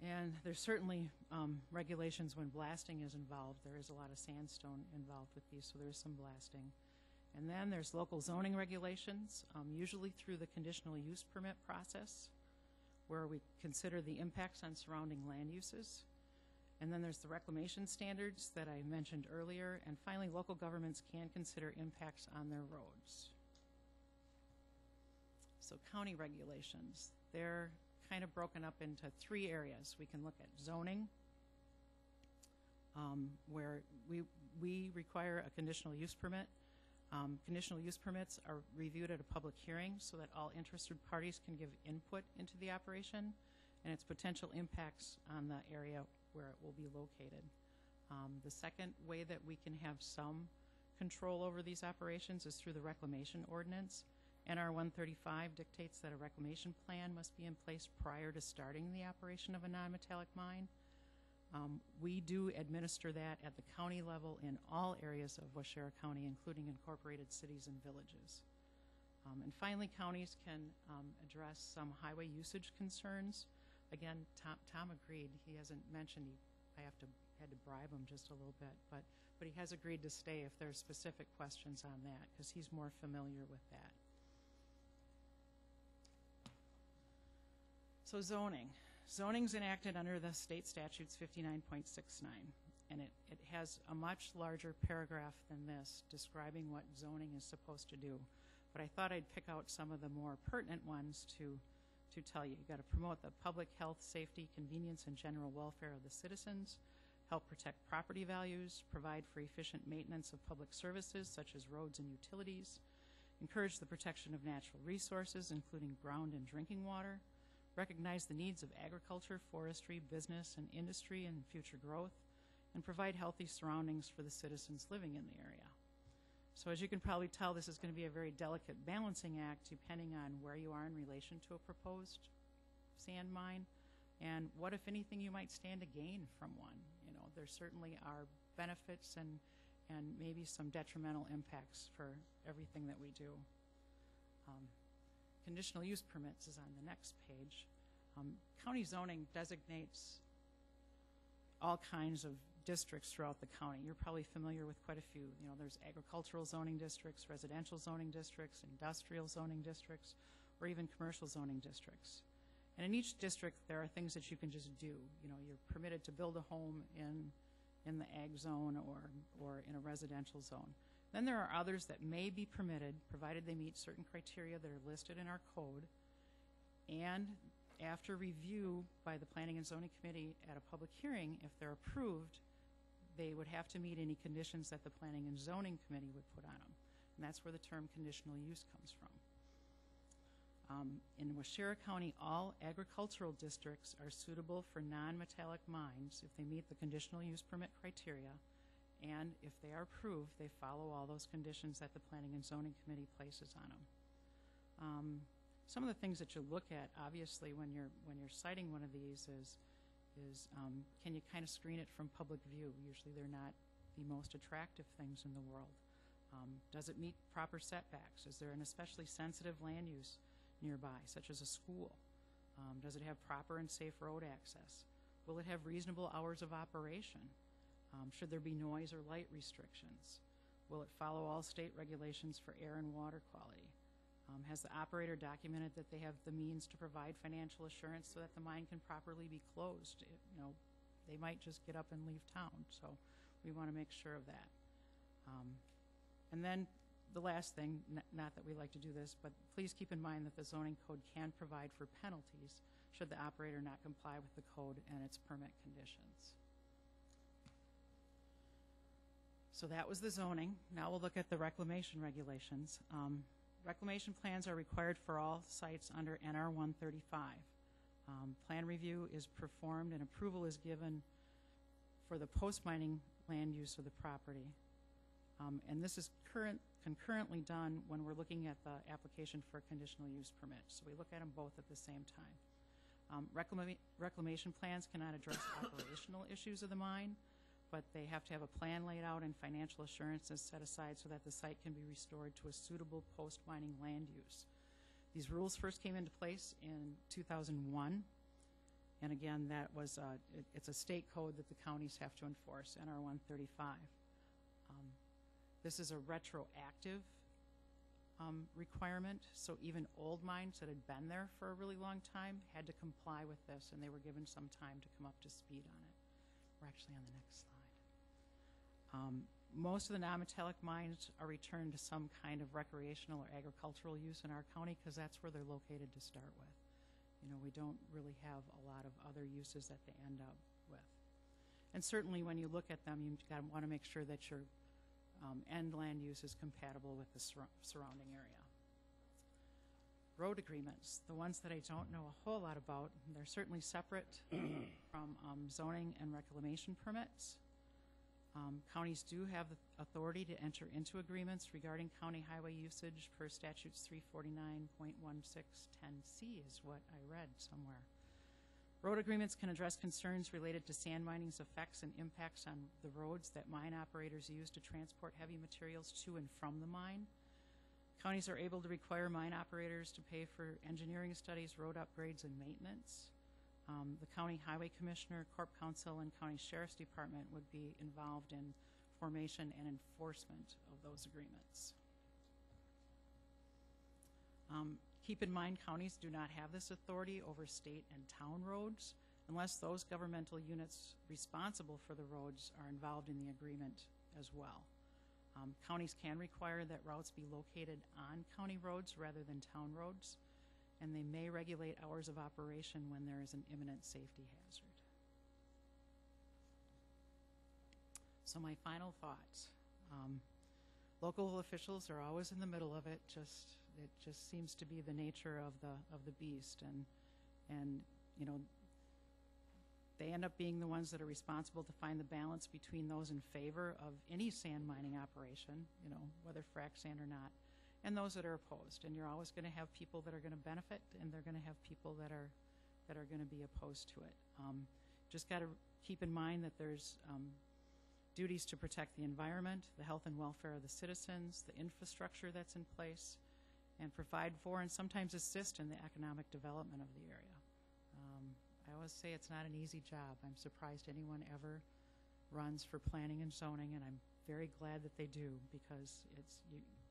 And there's certainly regulations when blasting is involved. There is a lot of sandstone involved with these, so there's some blasting. And then there's local zoning regulations, usually through the conditional use permit process, where we consider the impacts on surrounding land uses. And then there's the reclamation standards that I mentioned earlier. And finally, local governments can consider impacts on their roads. So county regulations, they're kind of broken up into 3 areas. We can look at zoning, where we require a conditional use permit. Conditional use permits are reviewed at a public hearing so that all interested parties can give input into the operation and its potential impacts on the area where it will be located. The second way that we can have some control over these operations is through the reclamation ordinance. NR 135 dictates that a reclamation plan must be in place prior to starting the operation of a non-metallic mine. We do administer that at the county level in all areas of Waushara County, including incorporated cities and villages. And finally, counties can address some highway usage concerns. Again, Tom agreed. He hasn't mentioned, I had to bribe him just a little bit, but he has agreed to stay if there's specific questions on that, because he's more familiar with that. So zoning. Zoning's enacted under the state statutes 59.69, and it has a much larger paragraph than this describing what zoning is supposed to do. But I thought I'd pick out some of the more pertinent ones to tell you. You've got to promote the public health, safety, convenience, and general welfare of the citizens, help protect property values, provide for efficient maintenance of public services such as roads and utilities, encourage the protection of natural resources, including ground and drinking water, recognize the needs of agriculture, forestry, business, and industry and future growth, and provide healthy surroundings for the citizens living in the area. So as you can probably tell, this is going to be a very delicate balancing act depending on where you are in relation to a proposed sand mine and what, if anything, you might stand to gain from one. You know, there certainly are benefits and maybe some detrimental impacts for everything that we do. Conditional use permits is on the next page. County zoning designates all kinds of districts throughout the county. You're probably familiar with quite a few. You know, there's agricultural zoning districts, residential zoning districts, industrial zoning districts, or even commercial zoning districts. And in each district, there are things that you can just do. You know, you're permitted to build a home in the ag zone or in a residential zone. Then there are others that may be permitted, provided they meet certain criteria that are listed in our code, and after review by the Planning and Zoning Committee at a public hearing, if they're approved, they would have to meet any conditions that the Planning and Zoning Committee would put on them. And that's where the term conditional use comes from. In Waushara County, all agricultural districts are suitable for non-metallic mines if they meet the conditional use permit criteria, and if they are approved, they follow all those conditions that the Planning and Zoning Committee places on them. Some of the things that you look at, obviously, when you're citing one of these is can you kind of screen it from public view? Usually they're not the most attractive things in the world. Does it meet proper setbacks? Is there an especially sensitive land use nearby, such as a school? Does it have proper and safe road access? Will it have reasonable hours of operation? Should there be noise or light restrictions? Will it follow all state regulations for air and water quality? Has the operator documented that they have the means to provide financial assurance so that the mine can properly be closed? They might just get up and leave town, so we want to make sure of that. And then the last thing, not that we like to do this, but please keep in mind that the zoning code can provide for penalties should the operator not comply with the code and its permit conditions. So that was the zoning. Now we'll look at the reclamation regulations. Reclamation plans are required for all sites under NR 135. Plan review is performed and approval is given for the post-mining land use of the property. And this is concurrently done when we're looking at the application for a conditional use permit. So we look at them both at the same time. Reclamation plans cannot address operational issues of the mine, but they have to have a plan laid out and financial assurances set aside so that the site can be restored to a suitable post-mining land use. These rules first came into place in 2001, and again, that was it's a state code that the counties have to enforce, NR 135. This is a retroactive requirement, so even old mines that had been there for a really long time had to comply with this, and they were given some time to come up to speed on it. We're actually on the next slide. Most of the non-metallic mines are returned to some kind of recreational or agricultural use in our county because that's where they're located to start with. We don't really have a lot of other uses that they end up with. And certainly when you look at them, you want to make sure that your end land use is compatible with the surrounding area. Road agreements, the ones that I don't know a whole lot about, they're certainly separate from zoning and reclamation permits. Counties do have the authority to enter into agreements regarding county highway usage per statutes 349.1610C is what I read somewhere. Road agreements can address concerns related to sand mining's effects and impacts on the roads that mine operators use to transport heavy materials to and from the mine. Counties are able to require mine operators to pay for engineering studies, road upgrades, and maintenance. The County Highway Commissioner, Corp Council, and County Sheriff's Department would be involved in formation and enforcement of those agreements. Keep in mind, counties do not have this authority over state and town roads unless those governmental units responsible for the roads are involved in the agreement as well. Counties can require that routes be located on county roads rather than town roads, and they may regulate hours of operation when there is an imminent safety hazard. So my final thoughts. Local officials are always in the middle of it. It just seems to be the nature of the beast, and they end up being the ones that are responsible to find the balance between those in favor of any sand mining operation, whether frac sand or not, and those that are opposed. And you're always going to have people that are going to benefit, and they're going to have people that are going to be opposed to it. Just got to keep in mind that there's duties to protect the environment, the health and welfare of the citizens, the infrastructure that's in place, and provide for and sometimes assist in the economic development of the area. I always say it's not an easy job. I'm surprised anyone ever runs for planning and zoning, and I'm very glad that they do, because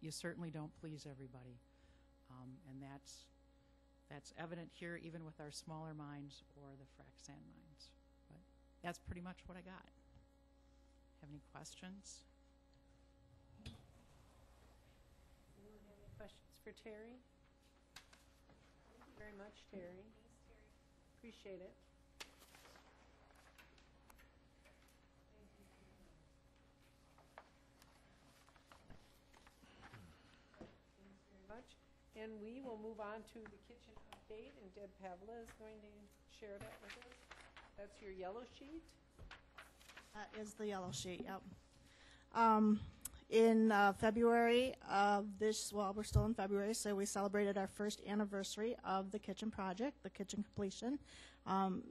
you certainly don't please everybody, and that's evident here even with our smaller mines or the frac sand mines. But that's pretty much what I got. Have any questions? Anyone have any questions for Terry? Thank you very much, Terry. Appreciate it. Thanks very much. And we will move on to the kitchen update, and Deb Pavla is going to share that with us. That's your yellow sheet. That is the yellow sheet, yep. In February of this, well, we're still in February, so we celebrated our first anniversary of the kitchen project, the kitchen completion.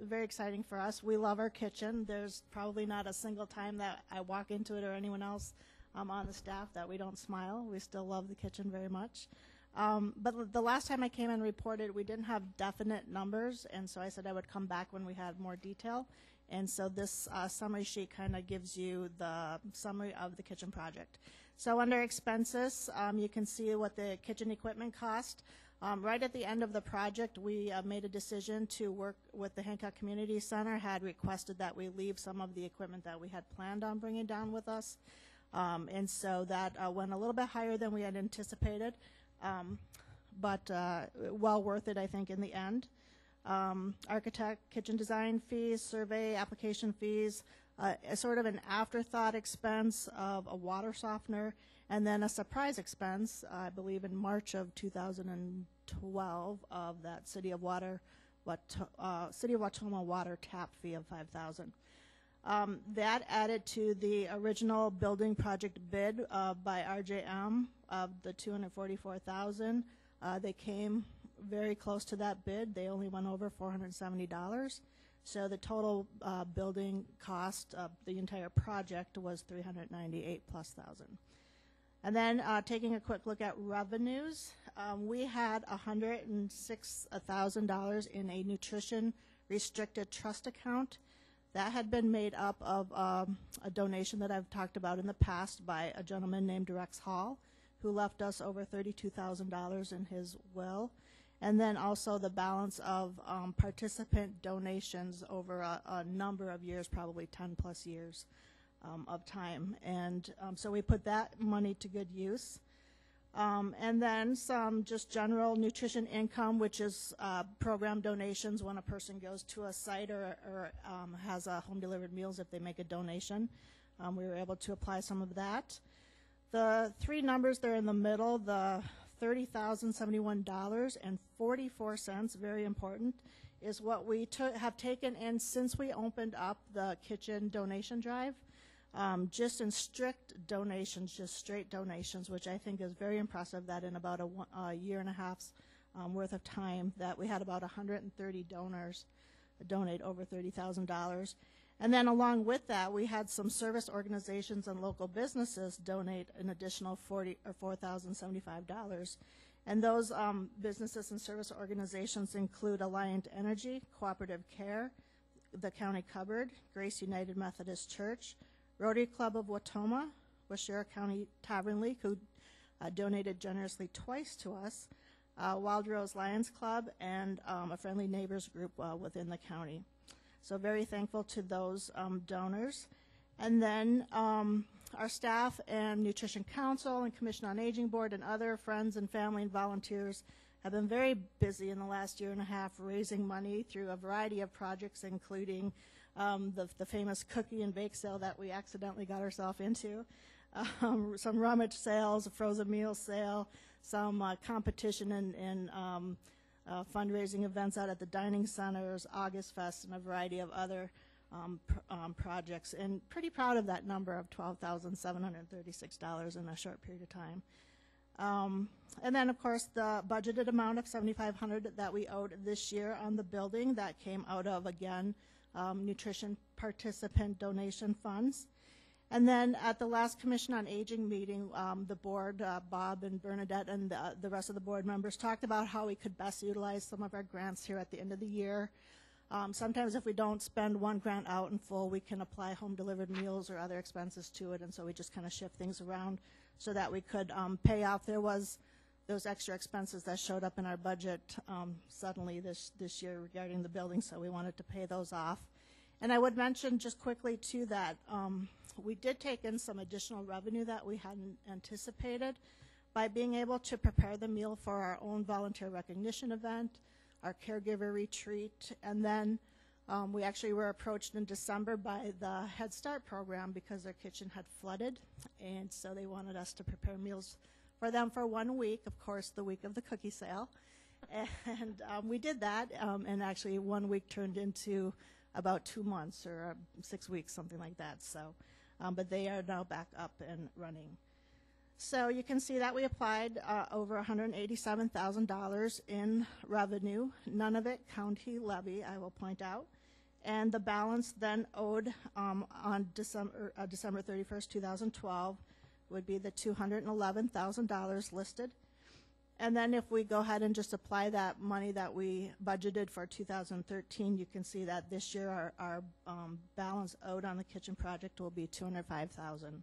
Very exciting for us. We love our kitchen. There's probably not a single time that I walk into it or anyone else on the staff that we don't smile. We still love the kitchen very much. But the last time I came and reported, we didn't have definite numbers, and so I said I would come back when we had more detail. And so this summary sheet kind of gives you the summary of the kitchen project. So under expenses, you can see what the kitchen equipment cost. Right at the end of the project, we made a decision to work with the Hancock Community Center, had requested that we leave some of the equipment that we had planned on bringing down with us. And so that went a little bit higher than we had anticipated, but well worth it, I think, in the end. Architect, kitchen design fees, survey application fees, sort of an afterthought expense of a water softener, and then a surprise expense, I believe in March of 2012, of that City of Wautoma water tap fee of $5,000. That added to the original building project bid by RJM of the $244,000. They came very close to that bid. They only went over $470. So the total building cost of the entire project was $398,000+. And then taking a quick look at revenues, we had $106,000 in a nutrition restricted trust account. That had been made up of a donation that I've talked about in the past by a gentleman named Rex Hall, who left us over $32,000 in his will. And then also the balance of participant donations over a number of years, probably 10 plus years of time. And so we put that money to good use. And then some just general nutrition income, which is program donations when a person goes to a site or has a home delivered meals if they make a donation. We were able to apply some of that. The three numbers there in the middle, the $30,071.44, very important, is what we have taken in since we opened up the kitchen donation drive. Just in strict donations, just straight donations, which I think is very impressive that in about a year and a half's worth of time that we had about 130 donors donate over $30,000. And then along with that, we had some service organizations and local businesses donate an additional $4,075. And those businesses and service organizations include Alliant Energy, Cooperative Care, the County Cupboard, Grace United Methodist Church, Rotary Club of Wautoma, Washera County Tavern League, who donated generously twice to us, Wild Rose Lions Club, and a Friendly Neighbors group within the county. So very thankful to those donors. And then our staff and Nutrition Council and Commission on Aging Board and other friends and family and volunteers have been very busy in the last year and a half raising money through a variety of projects, including the famous cookie and bake sale that we accidentally got ourselves into, some rummage sales, a frozen meal sale, some competition and fundraising events out at the dining centers, August Fest, and a variety of other projects. And pretty proud of that number of $12,736 in a short period of time. And then, of course, the budgeted amount of $7,500 that we owed this year on the building that came out of, again, nutrition participant donation funds. And then at the last Commission on Aging meeting, the board, Bob and Bernadette and the rest of the board members talked about how we could best utilize some of our grants here at the end of the year. Sometimes if we don't spend one grant out in full, we can apply home delivered meals or other expenses to it, and so we just kind of shift things around so that we could pay off. There was those extra expenses that showed up in our budget suddenly this year regarding the building, so we wanted to pay those off. And I would mention just quickly too that we did take in some additional revenue that we hadn't anticipated by being able to prepare the meal for our own volunteer recognition event, our caregiver retreat, and then we actually were approached in December by the Head Start program because their kitchen had flooded, and so they wanted us to prepare meals for them for 1 week, of course, the week of the cookie sale. And we did that, and actually 1 week turned into about 2 months or 6 weeks, something like that. So, but they are now back up and running. So you can see that we applied over $187,000 in revenue, none of it county levy, I will point out. And the balance then owed on December 31st, 2012 would be the $211,000 listed. And then if we go ahead and just apply that money that we budgeted for 2013, you can see that this year our balance owed on the kitchen project will be $205,000.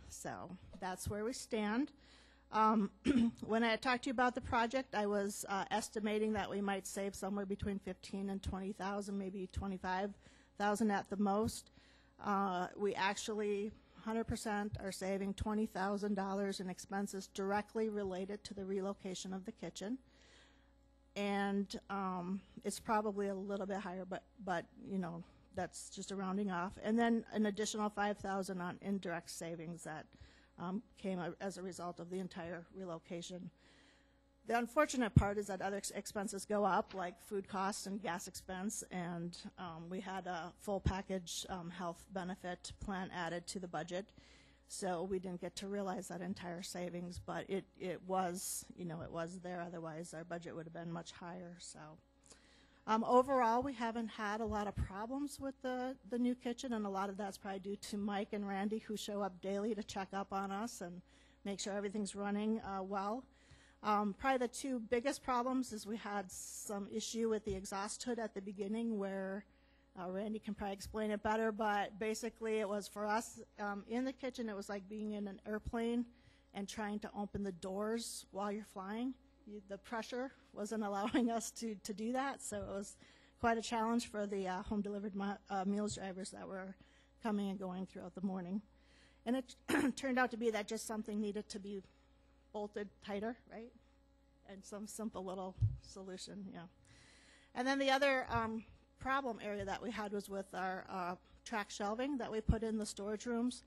So that's where we stand. When I talked to you about the project, I was estimating that we might save somewhere between $15,000 and $20,000, maybe $25,000 at the most. We actually 100% are saving $20,000 in expenses directly related to the relocation of the kitchen. And it's probably a little bit higher, but you know, that's just a rounding off. And then an additional $5,000 on indirect savings that came as a result of the entire relocation. The unfortunate part is that other expenses go up, like food costs and gas expense, and we had a full package health benefit plan added to the budget, so we didn't get to realize that entire savings, but it was, you know, it was there. Otherwise, our budget would have been much higher. So overall, we haven't had a lot of problems with the new kitchen, and a lot of that's probably due to Mike and Randy, who show up daily to check up on us and make sure everything's running well. Probably the two biggest problems is we had some issue with the exhaust hood at the beginning where Randy can probably explain it better, but basically it was for us in the kitchen, it was like being in an airplane and trying to open the doors while you're flying. The pressure wasn't allowing us to do that, so it was quite a challenge for the home delivered meals drivers that were coming and going throughout the morning. And it turned out to be that just something needed to be bolted tighter, right? And some simple little solution, yeah. And then the other problem area that we had was with our track shelving that we put in the storage rooms.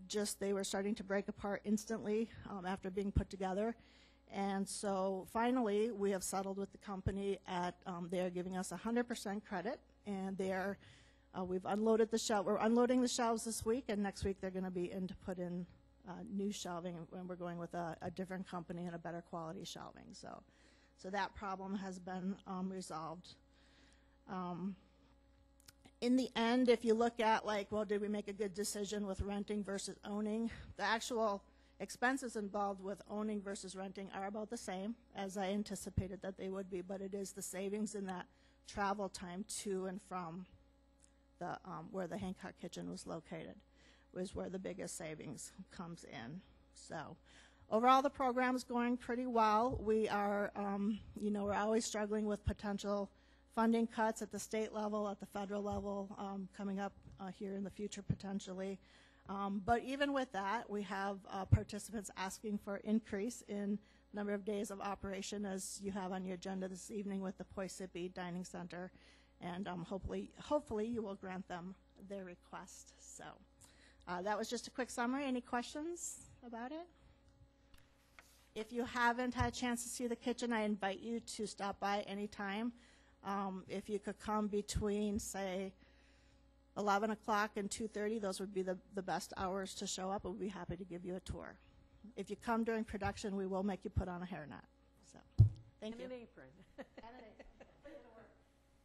Just they were starting to break apart instantly after being put together. And so finally, we have settled with the company at they are giving us 100% credit, and they are we've unloaded the shelf. We're unloading the shelves this week, and next week they're going to be in to put in new shelving, and we're going with a different company and a better quality shelving. So that problem has been resolved. In the end, if you look at like, well, did we make a good decision with renting versus owning? The actual expenses involved with owning versus renting are about the same as I anticipated that they would be, but it is the savings in that travel time to and from the where the Hancock Kitchen was located was where the biggest savings comes in. So overall, the program is going pretty well. We are, you know, we're always struggling with potential funding cuts at the state level, at the federal level, coming up here in the future potentially. But even with that, we have participants asking for increase in number of days of operation, as you have on your agenda this evening with the Poisippi Dining Center, and hopefully you will grant them their request. So that was just a quick summary. Any questions about it? If you haven't had a chance to see the kitchen, I invite you to stop by anytime. If you could come between, say, 11 o'clock and 2:30, those would be the best hours to show up. We'll be happy to give you a tour. If you come during production, we will make you put on a hairnet. So, thank you. And an apron.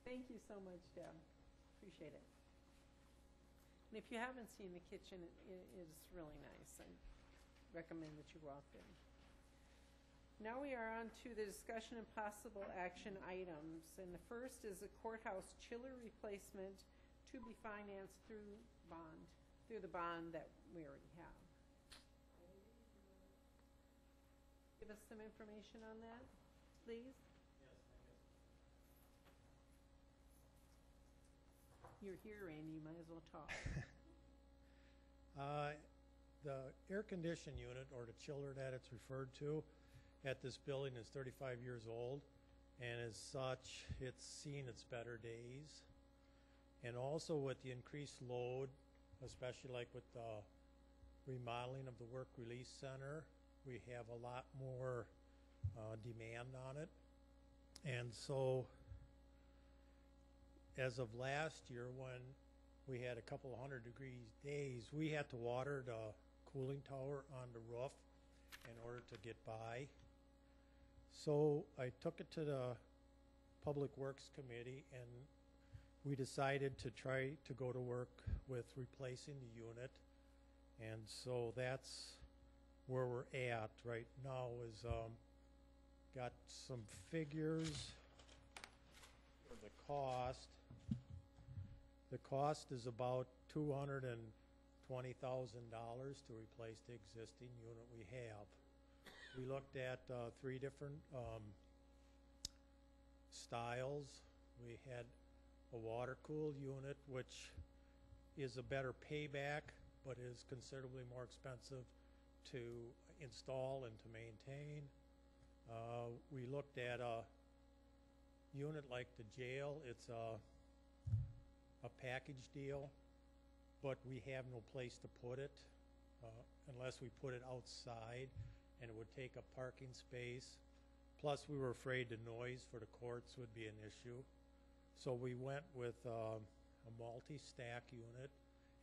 Thank you so much, Deb. Appreciate it. And if you haven't seen the kitchen, it is really nice. I recommend that you go out there. Now we are on to the discussion and possible action items. And the first is the courthouse chiller replacement to be financed through the bond that we already have. Give us some information on that, please. You're here, Randy, you might as well talk. The air condition unit, or the chiller that it's referred to, at this building is 35 years old, and as such, it's seen its better days. And also with the increased load, especially like with the remodeling of the work release center, we have a lot more demand on it. And so as of last year, when we had a couple 100-degree days, we had to water the cooling tower on the roof in order to get by. So I took it to the Public Works Committee, and we decided to try to go to work with replacing the unit. And so that's where we're at right now, is got some figures for the cost. The cost is about $220,000 $20,000 to replace the existing unit we have. We looked at 3 different styles. We had a water-cooled unit, which is a better payback, but is considerably more expensive to install and to maintain. We looked at a unit like the jail. It's a package deal, but we have no place to put it unless we put it outside, and it would take up parking space. Plus, we were afraid the noise for the courts would be an issue. So we went with a multi-stack unit,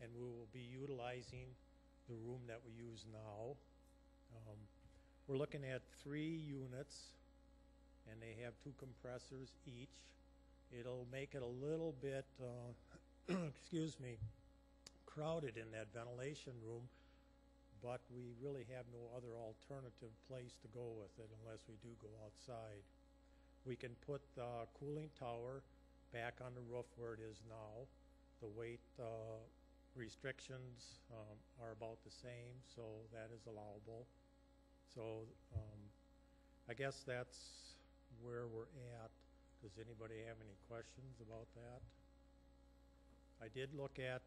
and we will be utilizing the room that we use now. We're looking at 3 units, and they have 2 compressors each. It'll make it a little bit, excuse me, crowded in that ventilation room, but we really have no other alternative place to go with it unless we do go outside. We can put the cooling tower back on the roof where it is now. The weight restrictions are about the same, so that is allowable. So I guess that's where we're at. Does anybody have any questions about that? I did look at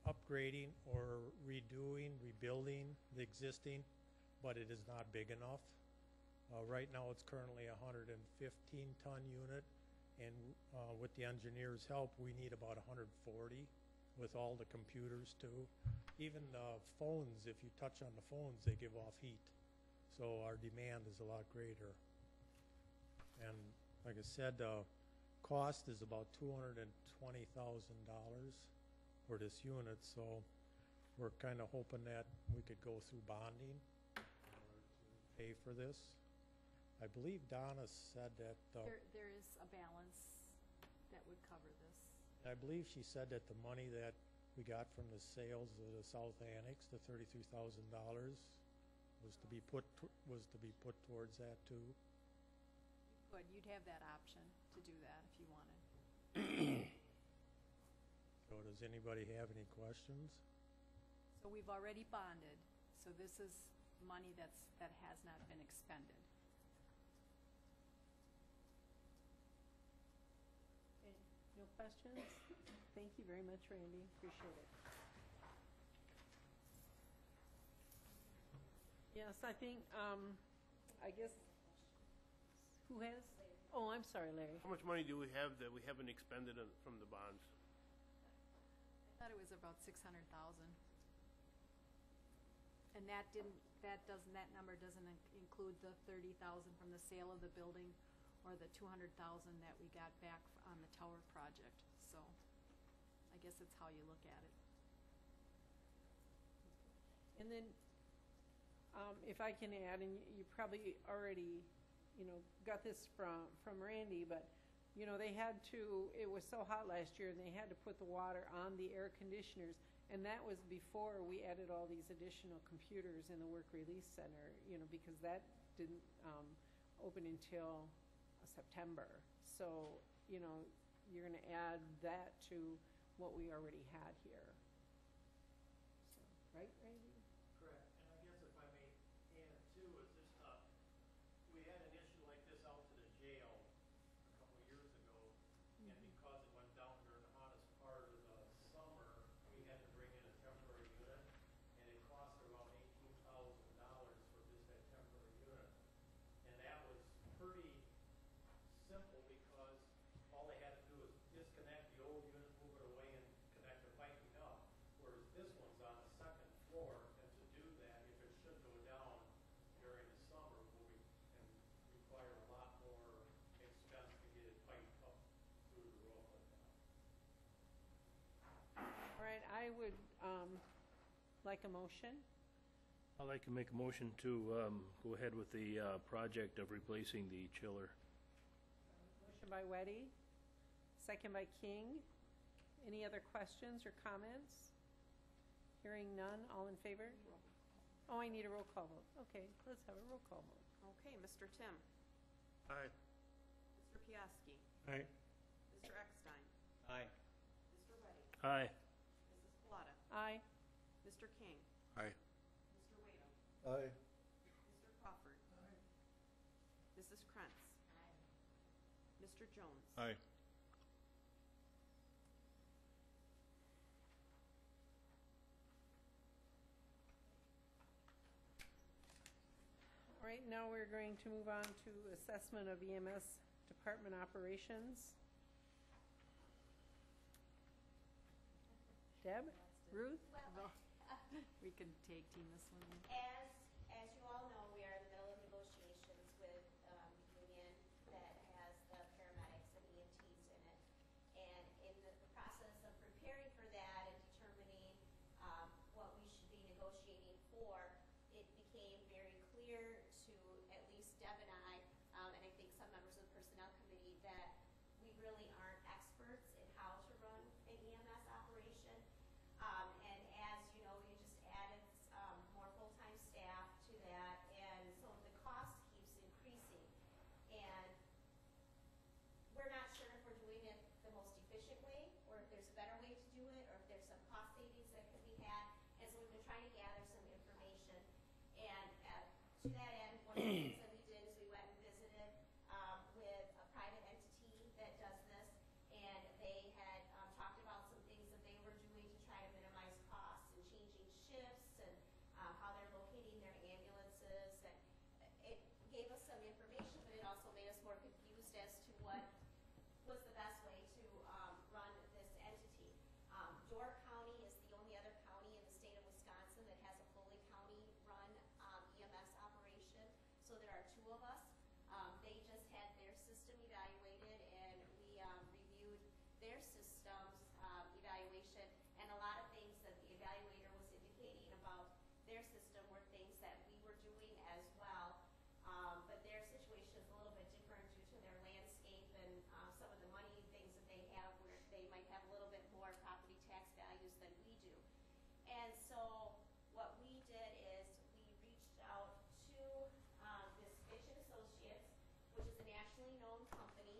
upgrading or rebuilding the existing, but it is not big enough. Right now it's currently a 115-ton unit, and with the engineer's help we need about 140 with all the computers too. Even the phones, if you touch on the phones, they give off heat. So our demand is a lot greater. And like I said, cost is about $220,000 for this unit, so we're kind of hoping that we could go through bonding to pay for this. I believe Donna said that There is a balance that would cover this. I believe she said that the money that we got from the sales of the South Annex, the $33,000, was to be put towards that too. Good, you'd have that option to do that if you wanted. So does anybody have any questions? So we've already bonded, so this is money that has not been expended. Okay, no questions? Thank you very much, Randy, appreciate it. Yes, I think, I guess, who has? Oh, I'm sorry, Larry. How much money do we have that we haven't expended from the bonds? I thought it was about 600,000. And that number doesn't include the 30,000 from the sale of the building or the 200,000 that we got back on the tower project. So I guess it's how you look at it. And then, if I can add, and you probably already, got this from Randy, but, they had to, it was so hot last year, and they had to put the water on the air conditioners, and that was before we added all these additional computers in the Work Release Center, because that didn't open until September. So, you're going to add that to what we already had here. So, right, Randy? Correct. And I guess if I may add too, is this, we had an issue like this out to the jail a couple of years ago, and because it went down during the hottest part of the summer, we had to bring in a temporary unit, and it cost around $18,000 for just that temporary unit. And that was pretty simple because all they had to do was disconnect the old unit, move it away, and connect the piping up. Whereas this one's on the second floor, and to do that, if it should go down during the summer, will require a lot more expense to get it piped up through the roof like that. All right, I would like a motion. I'd like to make a motion to go ahead with the project of replacing the chiller. Motion by Weddy, second by King. Any other questions or comments? Hearing none, all in favor? Oh, I need a roll call vote. Okay, let's have a roll call vote. Okay, Mr. Tim. Aye. Mr. Piaski. Aye. Mr. Eckstein. Aye. Mr. Weddy. Aye. Mrs. Paletta? Aye. Mr. King? Aye. Mr. Wade? Aye. Mr. Crawford? Mrs. Krantz? Mr. Jones? Aye. All right, now we're going to move on to assessment of EMS department operations. Deb? Ruth? Well, We can tag team this one. as you all know, we are in the middle of negotiations with the union that has the paramedics and EMTs in it. And in the process of preparing for that and determining what we should be negotiating for, it became very clear to at least Deb and I, and I think some members of the Personnel Committee, that we really aren't experts in how to run an EMS operation. And as you know, we just added more full-time staff to that, and so the cost keeps increasing. And we're not sure if we're doing it the most efficient way, or if there's a better way to do it, or if there's some cost savings that could be had. And so we've been trying to gather some information. And to that end, one of the things that we did is we went and visited with a private entity that does this, and they had talked about some things that they were doing to try to minimize costs and changing shifts and how they're locating their ambulances. And it gave us some information, but it also made us more confused as to what was the best way to run this entity. Door County is the only other county in the state of Wisconsin that has a fully county-run EMS operation. So there are two of us. They just had their system evaluated, and we reviewed their system's evaluation. And a lot of things that the evaluator was indicating about their system were things that we were doing as well. But their situation is a little bit different due to their landscape and some of the money things that they have, where they might have a little bit more property tax values than we do. And so what we did is we reached out to this Fitch and Associates, which is a nationally known company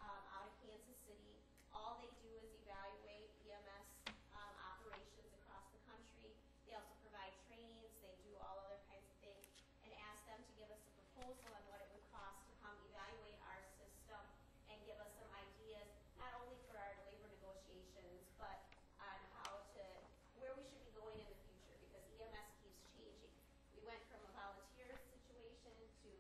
out of Kansas City. All they do is evaluate EMS operations across the country. They also provide trainings. They do all other kinds of things, and asked them to give us a proposal on what it would cost to come evaluate our system and give us some ideas, not only for our labor negotiations, but on where we should be going in the future, because EMS keeps changing. We went from a volunteer situation to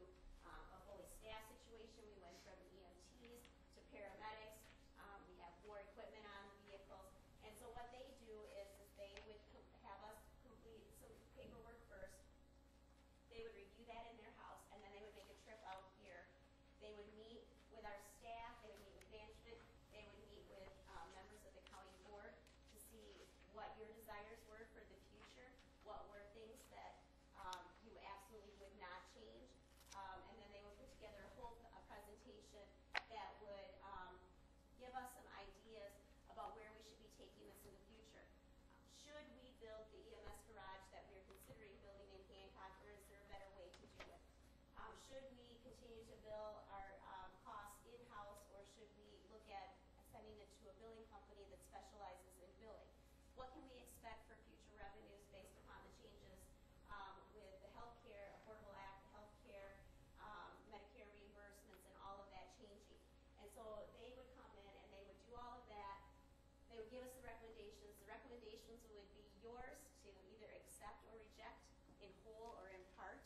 a fully staffed situation. We went from EMTs to paramedics. We have more equipment on vehicles. And so what they do is they would have us complete some paperwork first. They would review that in their house, and then they would make a trip out here. They would meet with our staff, they would meet with management, they would meet with members of the county board to see what your desires were for the future, what were things that you absolutely would not change, and then they would put together a whole presentation that would give us some ideas about where we should be taking this in the future. Should we build the EMS garage that we're considering building in Hancock, or is there a better way to do it? Should we continue to bill our costs in-house, or should we look at sending it to a billing company that specializes in billing? What can we expect for future revenues based upon the changes with the healthcare, Affordable Act, healthcare, Medicare reimbursements, and all of that changing? And so they would come in and they would do all of that. They would give us the recommendations. The recommendations would be yours to either accept or reject in whole or in part.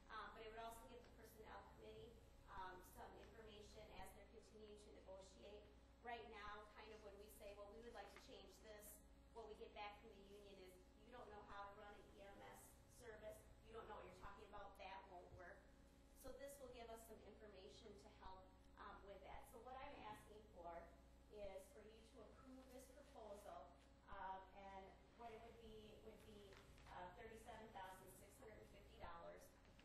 But it would also give the Personnel Committee some information as they're continuing to negotiate. Right now, kind of when we say, well, we would like to change this, what we get back from the union is, you don't know how to run an EMS service, you don't know what you're talking about, that won't work. So this will give us some information to help with that. So what I'm asking for is for you to approve this proposal, and what it would be $37,650.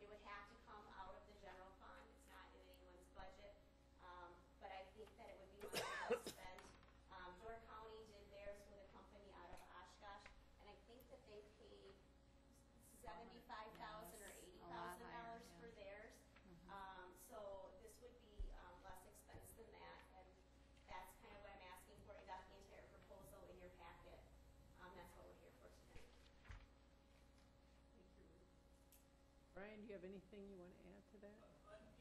It would have to come out of the general fund. It's not in anyone's budget, but I think that it would be money well spent Brian, do you have anything you want to add to that?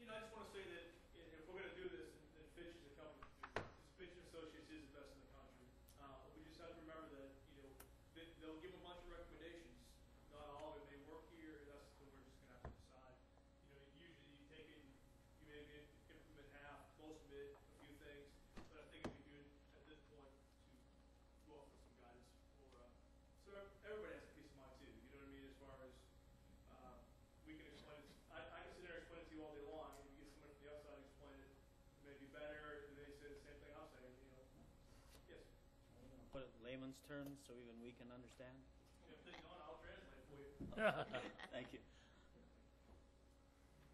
You know, I just want to say that if we're going to do this, and Fitch is a company to do this, Fitch and Associates is the best in the country. We just have to remember that, you know, they'll give a bunch of recommendations. Not all of it may work here. That's what we're just going to have to decide. You know, usually you take it, you maybe implement half, most of it, a few things. But I think it'd be good at this point to go off with some guidance for, so everybody has a peace of mind too. You know what I mean? As far as we can explain it. I can sit there and explain it to you all day long, and you get someone from the outside to explain it. It may be better, and they say the same thing I'm saying, you know. Yes. Put it in layman's terms so even we can understand. If they don't, I'll translate for you. Thank you.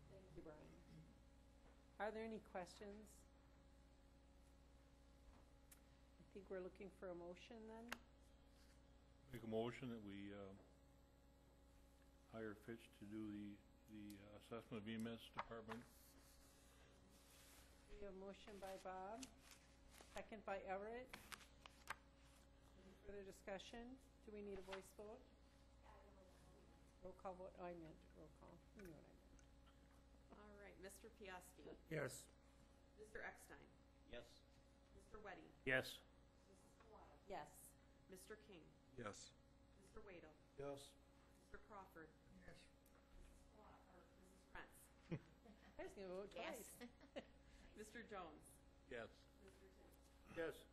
Thank you, Brian. Are there any questions? I think we're looking for a motion then. Make a motion that we hire Fitch to do the assessment of EMS department. We have a motion by Bob, second by Everett. Any further discussion? Do we need a voice vote? Roll call vote. Oh, I meant roll call. You know what I meant. All right, Mr. Piaski. Yes. Mr. Eckstein. Yes. Mr. Weddy. Yes. Mrs. Polata. Yes. Mr. King. Yes. Mr. Waddle. Yes. Mr. Crawford. Yes. Mrs. Polata, or Mrs. Krantz. I was going to vote twice. Mr. Jones. Yes. Mr. Tim. Yes.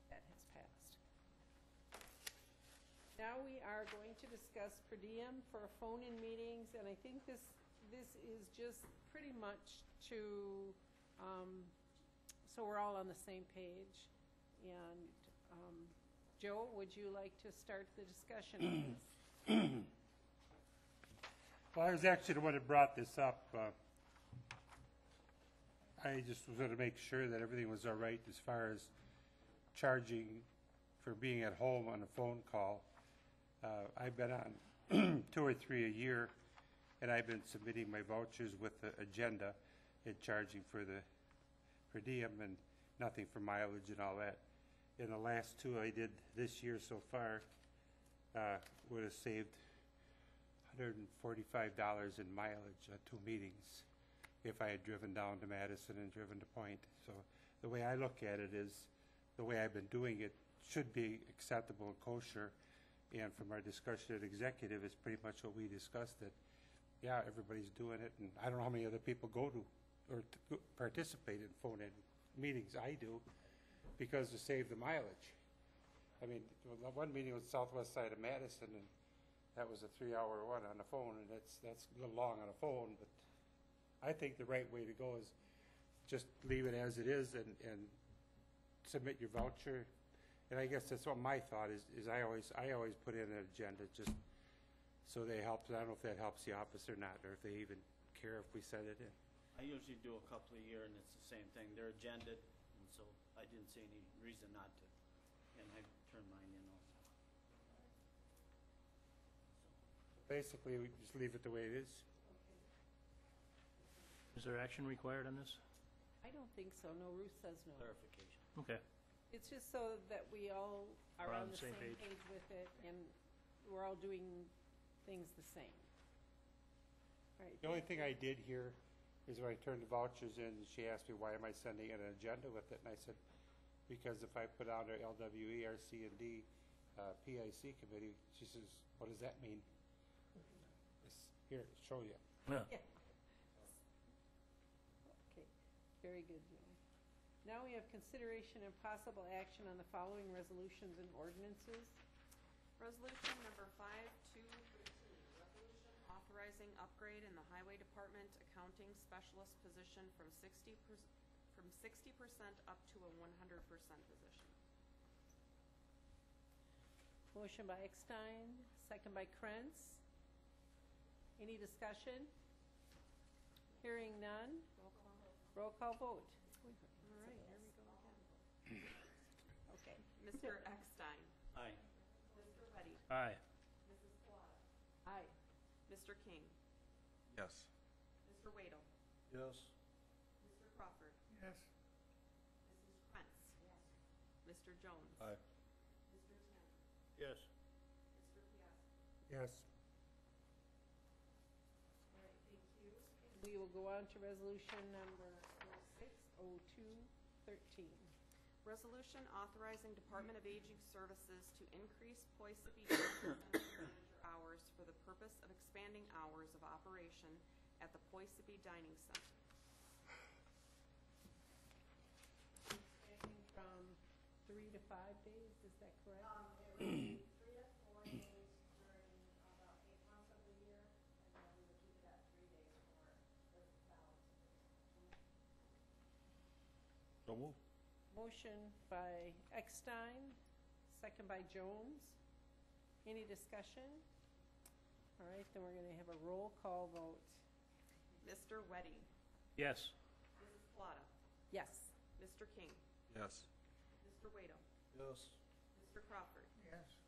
That has passed. Now we are going to discuss per diem for phone-in meetings, and I think this is just pretty much to, so we're all on the same page. And Joe, would you like to start the discussion on this? Well, I was actually the one that brought this up. I just was going to make sure that everything was all right as far as charging for being at home on a phone call. I've been on 2 or 3 a year, and I've been submitting my vouchers with the agenda and charging for the per diem and nothing for mileage and all that. In the last 2 I did this year so far, would have saved $145 in mileage at 2 meetings if I had driven down to Madison and driven to Point. So the way I look at it is, the way I've been doing it should be acceptable and kosher. And from our discussion at executive, it's pretty much what we discussed, that, yeah, everybody's doing it. And I don't know how many other people go to or participate in phone-in meetings. I do, because to save the mileage. I mean, one meeting was southwest side of Madison, and that was a 3-hour one on the phone, and that's a little long on a phone, but I think the right way to go is just leave it as it is and submit your voucher. And I guess that's what my thought is I always put in an agenda just so they help. I don't know if that helps the office or not, or if they even care if we send it in. I usually do a couple a year, and it's the same thing. They're agended, and so I didn't see any reason not to. And I turned mine in also. Basically, we just leave it the way it is. Is there action required on this? I don't think so. No, Ruth says no. Clarification. Okay. It's just so that we all are We're on the same page with it, and we're all doing things the same. All right. The only thing I did here is when I turned the vouchers in, she asked me, why am I sending in an agenda with it? And I said, because if I put on our LWE, RC&D, PIC committee, she says, what does that mean? Here, show you. Yeah. Yeah. Okay, very good, Joe. Now we have consideration and possible action on the following resolutions and ordinances. Resolution number 5213, resolution authorizing upgrade in the Highway Department accounting specialist position from 60% up to a 100% position. Motion by Eckstein, second by Krantz. Any discussion? Hearing none. Roll call vote. All right, here we go again. Okay. Mr. Eckstein. Aye. Mr. Weddy. Aye. Mrs. Polata. Aye. Mr. King. Yes. Mr. Waddle. Yes. Mr. Crawford. Yes. Mrs. Krantz. Yes. Mr. Jones. Aye. Mr. Tim. Yes. Mr. Piaski. Yes. we'll go on to resolution number 060213. Resolution authorizing Department of Aging Services to increase Poisey Dining Center manager hours for the purpose of expanding hours of operation at the Poisey Dining Center. Expanding from 3 to 5 days, is that correct? It would be 3 to 4 days during about 8 months of the year, and then we would keep it at 3 days for the balance of the year. So move. Motion by Eckstein, second by Jones. Any discussion? All right, then we're going to have a roll call vote. Mr. Weddy? Yes. Mrs. Plata? Yes. Mr. King? Yes. Mr. Wado? Yes. Mr. Crawford? Yes.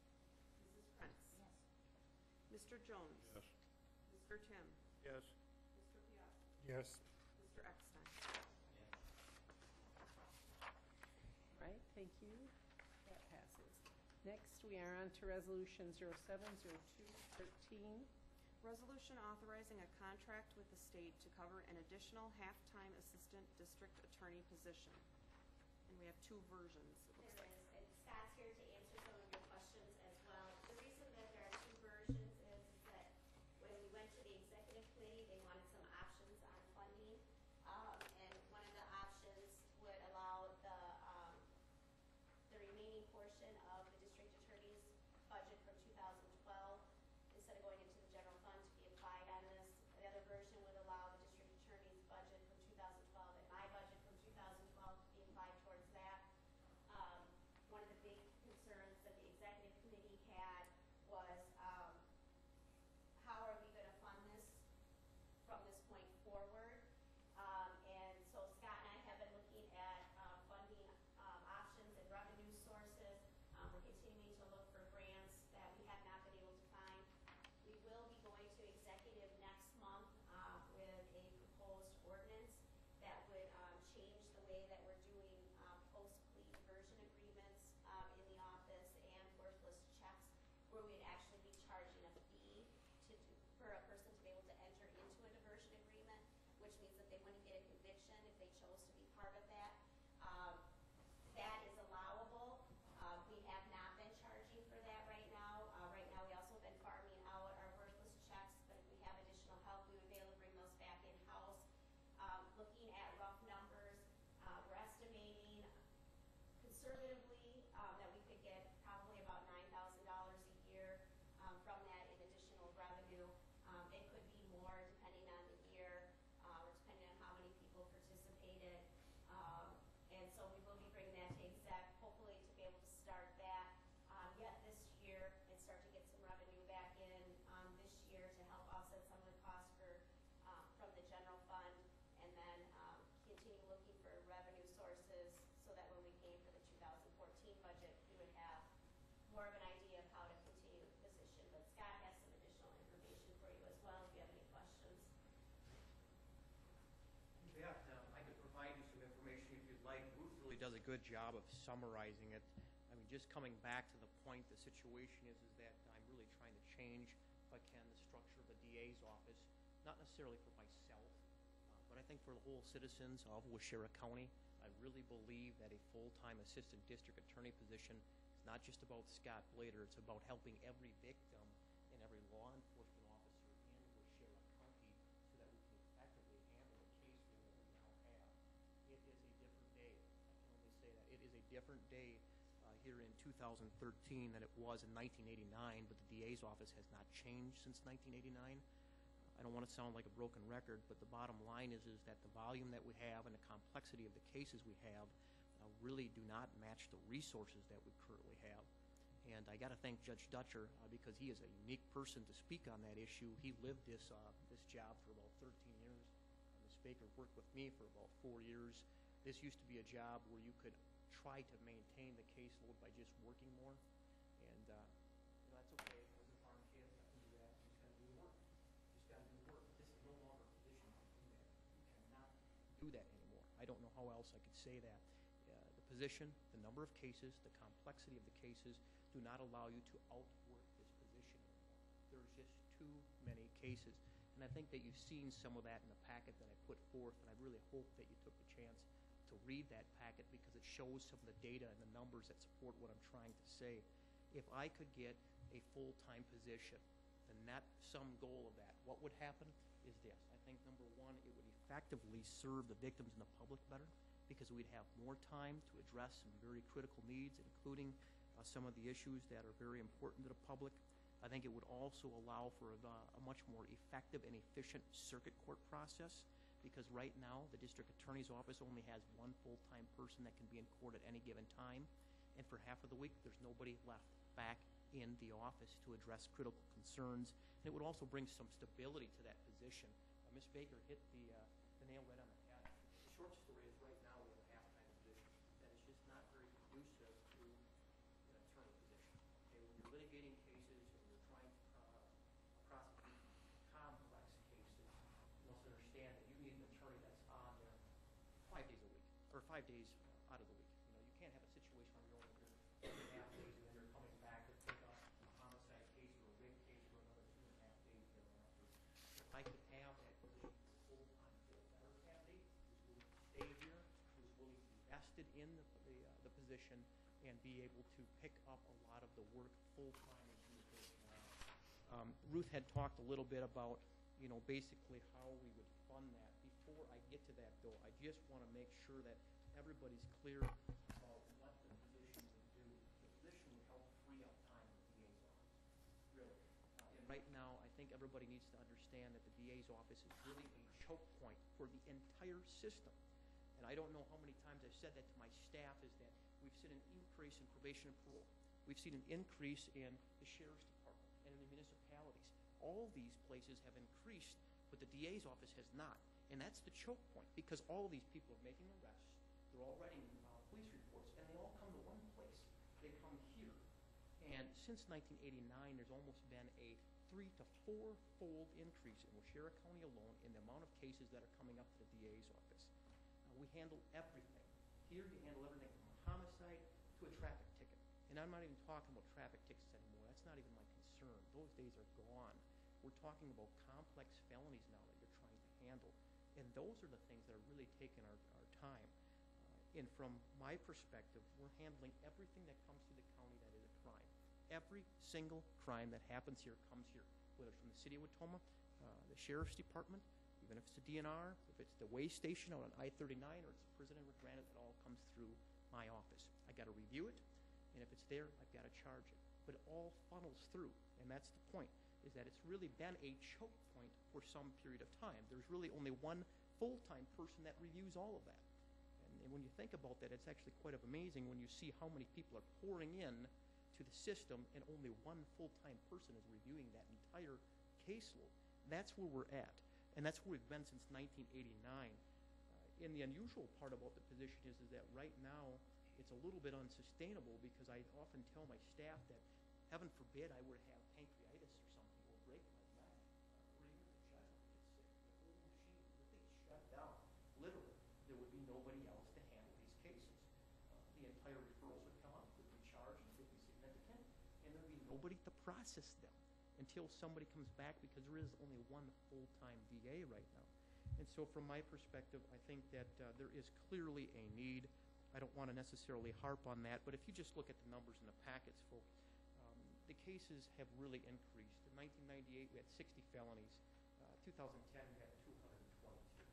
Mrs. Prince? Mr. Jones? Yes. Mr. Tim? Yes. Mr. Piazza? Yes. Mr. Eckstein? All right, thank you. That passes. Next, we are on to resolution 070213. Resolution authorizing a contract with the state to cover an additional half-time assistant district attorney position. And we have two versions, it looks There like. is, and Scott's here to answer some of your questions as well. The reason that there are two versions is that when we went to the executive committee, they wanted some options on funding. And one of the options would allow the remaining portion of the district attorney's budget from 2012, instead of going into the general fund, to be applied on this. The other version would allow the district attorney's budget from 2012 and my budget from 2012 to be applied towards that. One of the big concerns that the executive committee had was, how are we gonna fund this from this point forward? And so Scott and I have been looking at, funding, options and revenue sources. We're continuing to look for grants that we have not been able to find. We will be going to executive next month, with a proposed ordinance that would, change the way that we're doing, post-plea diversion agreements, in the office and worthless checks, where we'd actually be charging a fee for a person to be able to enter into a diversion agreement, which means that they wouldn't get a conviction if they chose to be part of that. That is allowable. We have not been charging for that right now. Right now, we also have been farming out our worthless checks, but if we have additional help, we would be able to bring those back in-house. Looking at rough numbers, we're estimating conservatively, that we could get probably about $9,000 a year, from that in additional revenue. It could be more depending on the year, or depending on how many people participated. And so we will be bringing that to exec, hopefully to be able to start that, yet this year and start to get some revenue back in, this year to help offset some of the costs for, from the general fund, and then, continue looking for revenue sources so that when we came for the 2014 budget, we would have more of an idea of how to continue the position. But Scott has some additional information for you as well, if you have any questions. Yeah, I could provide you some information if you'd like. Ruth really does a good job of summarizing it. I mean, just coming back to the point, the situation is that I'm really trying to change, if I can, the structure of the DA's office, not necessarily for myself, but I think for the whole citizens of Waushara County. I really believe that a full-time assistant district attorney position is not just about Scott Blader, it's about helping every victim and every law enforcement officer in Waushara County so that we can effectively handle the caseload that we now have. It is a different day. I can only say that. It is a different day here in 2013 than it was in 1989, but the DA's office has not changed since 1989. I don't want to sound like a broken record, but the bottom line is that the volume that we have and the complexity of the cases we have really do not match the resources that we currently have. And I got to thank Judge Dutcher because he is a unique person to speak on that issue. He lived this job for about 13 years. Ms. Baker worked with me for about 4 years. This used to be a job where you could try to maintain the caseload by just working more, and that's okay. It was a farm kid. I can do that. You just got to do the work. You just got to do the work. This is no longer a position to do that. You cannot do that anymore. I don't know how else I could say that. The position, the number of cases, the complexity of the cases do not allow you to outwork this position anymore. There's just too many cases. And And I think that you've seen some of that in the packet that I put forth, and I really hope that you took the chance to read that packet because it shows some of the data and the numbers that support what I'm trying to say. If I could get a full-time position, the net sum goal of that, what would happen is this. I think, number one, it would effectively serve the victims and the public better because we'd have more time to address some very critical needs, including some of the issues that are very important to the public. I think it would also allow for a much more effective and efficient circuit court process because right now the district attorney's office only has one full-time person that can be in court at any given time, and for half of the week there's nobody left back in the office to address critical concerns. And it would also bring some stability to that position. Ms. Baker hit the nail right on the head. The short story is right now we have a half-time position that is just not very conducive to an attorney position. Okay, when you're litigating cases and you're trying to prosecute complex cases, you must understand that you need an attorney that's on there 5 days a week, or 5 days out of the week. You know, you can't have a situation where you're only here 2.5 days and then you're coming back to pick up a homicide case or a rape case for another 2.5 days thereafter. If I could have that position for full-time, get a better candidate who's willing to stay here, who's willing to be vested in the position, and be able to pick up a lot of the work full-time as you do now. Ruth had talked a little bit about, you know, basically how we would fund that. Before I get to that, though, I just want to make sure that everybody's clear about what the position would do. The position would help free up time in the DA's office, really. And right now, I think everybody needs to understand that the DA's office is really a choke point for the entire system. And I don't know how many times I've said that to my staff, is that we've seen an increase in probation and parole. We've seen an increase in the sheriff's department and in the municipalities. All these places have increased, but the DA's office has not. And that's the choke point, because all of these people are making arrests, they're all writing police reports, and they all come to one place. They come here. And since 1989, there's almost been a 3- to 4-fold increase in Waushara County alone in the amount of cases that are coming up to the DA's office. We handle everything. Here you handle everything from a homicide to a traffic ticket. And I'm not even talking about traffic tickets anymore. That's not even my concern. Those days are gone. We're talking about complex felonies now that you're trying to handle. And those are the things that are really taking our time. And from my perspective, we're handling everything that comes through the county that is a crime. Every single crime that happens here comes here, whether it's from the city of Wautoma, the sheriff's department, even if it's the DNR, if it's the way station out on I-39, or it's the prison in Red Granite, it all comes through my office. I got to review it, and if it's there, I've got to charge it. But it all funnels through, and that's the point, is that it's really been a choke point for some period of time. There's really only one full-time person that reviews all of that. And when you think about that, it's actually quite amazing when you see how many people are pouring in to the system, and only one full-time person is reviewing that entire caseload. That's where we're at. And that's where we've been since 1989. And the unusual part about the position is that right now it's a little bit unsustainable, because I often tell my staff that, heaven forbid, I were to have pancreatitis or something, or break my neck, or even the judge would get sick. The whole machine, if they shut down, literally, there would be nobody else to handle these cases. The entire referrals would come up, would be charged, would be significant, and there'd be nobody to process them until somebody comes back, because there is only one full-time DA right now. And so from my perspective, I think that there is clearly a need. I don't want to necessarily harp on that, but if you just look at the numbers in the packets, folks, the cases have really increased. In 1998, we had 60 felonies. 2010, we had 222.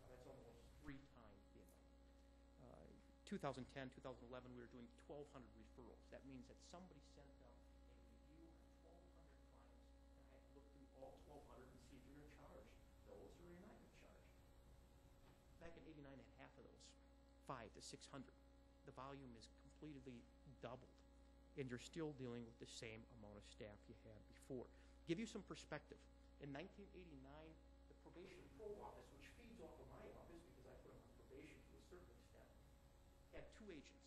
That's almost 3 times the amount. 2010, 2011, we were doing 1,200 referrals. That means that somebody sent out a review on 1,200 crimes, and I had to look through all 1,200 and see if you're going to charge those or you're not going to charge. Back in '89, I had half of those, 500 to 600. The volume is completely doubled, and you're still dealing with the same amount of staff you had before. Give you some perspective. In 1989, the probation and parole office, which feeds off of my office because I put them on probation to a certain extent, had 2 agents.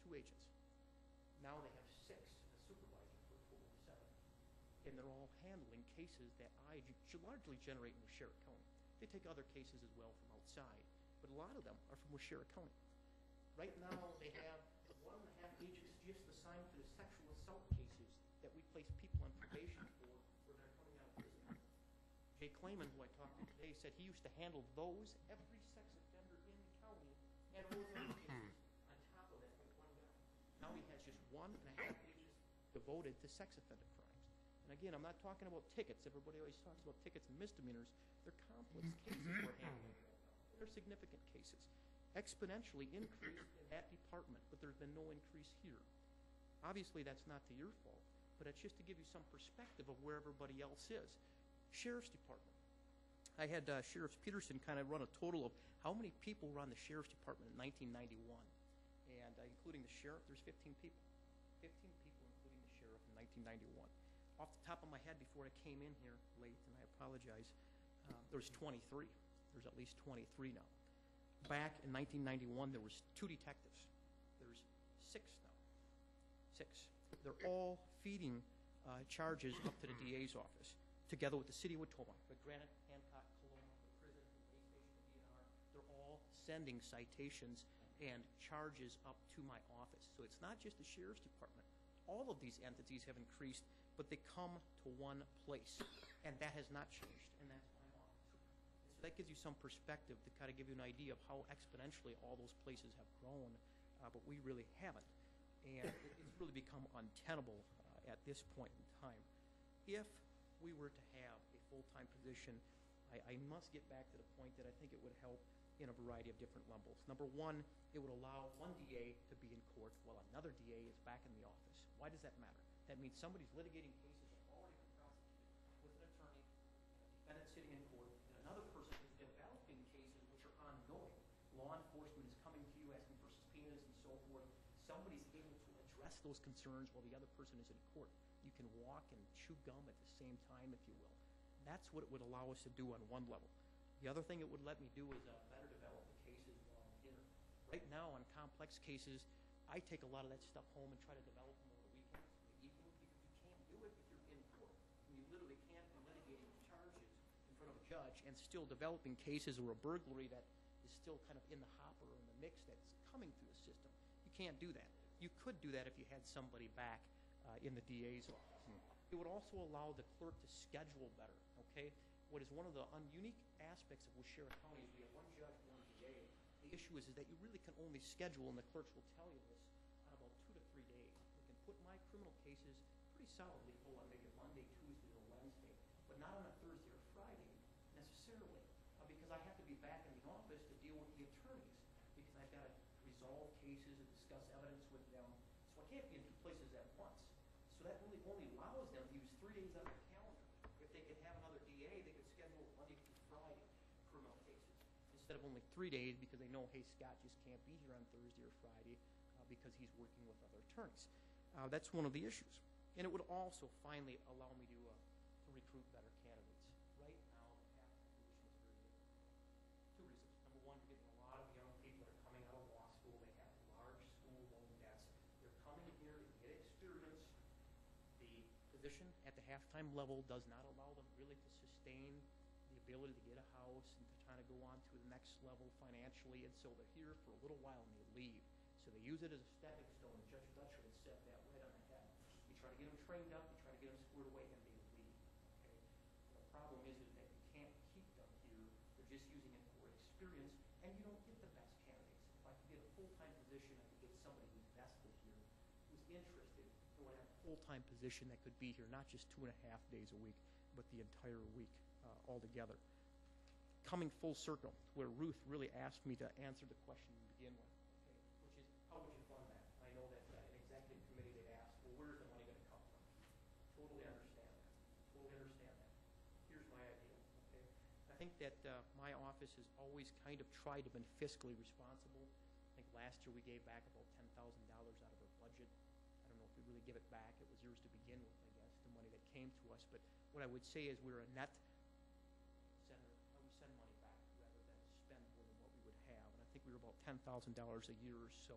2 agents. Now they have 6 and a supervisor for a total of 7. And they're all handling cases that I largely generate in Waushara County. They take other cases as well from outside, but a lot of them are from Waushara County. Right now, they have 1.5 agents just assigned to the sexual assault cases that we place people on probation for when they're coming out of prison. Jay Clayman, who I talked to today, said he used to handle those, every sex offender in the county, and all those other cases on top of that with one guy. Now he has just 1.5 pages devoted to sex offender crimes. And again, I'm not talking about tickets. Everybody always talks about tickets and misdemeanors. They're complex cases we're handling. They're significant cases. Exponentially increased in that department, but there's been no increase here. Obviously, that's not to your fault, but it's just to give you some perspective of where everybody else is. Sheriff's Department. I had Sheriff Peterson kind of run a total of how many people were on the Sheriff's Department in 1991. And including the sheriff, there's 15 people. 15 people, including the sheriff, in 1991. Off the top of my head, before I came in here late, and I apologize, there was 23. There's at least 23 now. Back in 1991, there was 2 detectives. There's 6 now. 6. They're all feeding charges up to the DA's office, together with the city of Wautomo, the Granite, Hancock, Kelowna, the prison, the police station, the DNR. They're all sending citations and charges up to my office. So it's not just the Sheriff's Department. All of these entities have increased, but they come to one place, and that has not changed, and that's my office. So that gives you some perspective to kind of give you an idea of how exponentially all those places have grown, but we really haven't. And it's really become untenable at this point in time. If we were to have a full-time position, I must get back to the point that I think it would help in a variety of different levels. Number one, it would allow one DA to be in court while another DA is back in the office. Why does that matter? That means somebody's litigating cases that have already been prosecuted with an attorney, a defendant sitting in court, and another person is developing cases which are ongoing. Law enforcement is coming to you asking for subpoenas and so forth. Somebody's able to address those concerns while the other person is in court. You can walk and chew gum at the same time, if you will. That's what it would allow us to do on one level. The other thing it would let me do is better develop the cases while I'm here. Right now, on complex cases, I take a lot of that stuff home and try to develop them over the weekends, the evening, because you can't do it if you're in court. You literally can't be litigating charges in front of a judge and still developing cases or a burglary that is still kind of in the hopper or in the mix that's coming through the system. You can't do that. You could do that if you had somebody back in the DA's office. It would also allow the clerk to schedule better, okay? What is one of the unique aspects of Waushara County is we have one judge, one DA. The issue is that you really can only schedule, and the clerks will tell you this, on about 2 to 3 days. We can put my criminal cases pretty solidly full on maybe a Monday, Tuesday, or Wednesday, but not on a Thursday or Friday necessarily, because I have to be back in the office to deal with the attorneys, because I've got to resolve cases and discuss evidence with them. So I can't be in 2 places at once. So that really only allows them to use 3 days out of the calendar. If they could have another DA, they could schedule Monday through Friday criminal cases instead of only 3 days, because they know, hey, Scott just can't be here on Thursday or Friday because he's working with other attorneys. That's one of the issues. And it would also finally allow me to recruit better candidates. Right now, the path to fruition is very difficult. 2 reasons. Number one, you're getting a lot of young people that are coming out of law school. They have large school loan debts. They're coming here to get experience. The position at the halftime level does not allow them really to sustain the ability to get a house and to try to go on to the next level financially, and so they're here for a little while and they leave. So they use it as a stepping stone, and Judge Dutcher had said that right on the head. You try to get them trained up, you try to get them squared away, and they leave. Okay? The problem is that you can't keep them here. They're just using it for experience, and you don't get the best candidates. If I could get a full-time position, I could get somebody who's vested here, who's interested, who would have a full-time position that could be here, not just 2.5 days a week, but the entire week altogether. Coming full circle, where Ruth really asked me to answer the question to begin with, okay, which is, how would you fund that? I know that an executive committee, they'd ask, well, where's the money going to come from? Totally understand that. Totally understand that. Here's my idea, okay? I think that my office has always kind of tried to be fiscally responsible. I think last year we gave back about $10,000 out of our budget. I don't know if we really give it back. It was yours to begin with, I guess, the money that came to us. But what I would say is we're a net center. We send money back rather than spend more than what we would have. And I think we were about $10,000 a year or so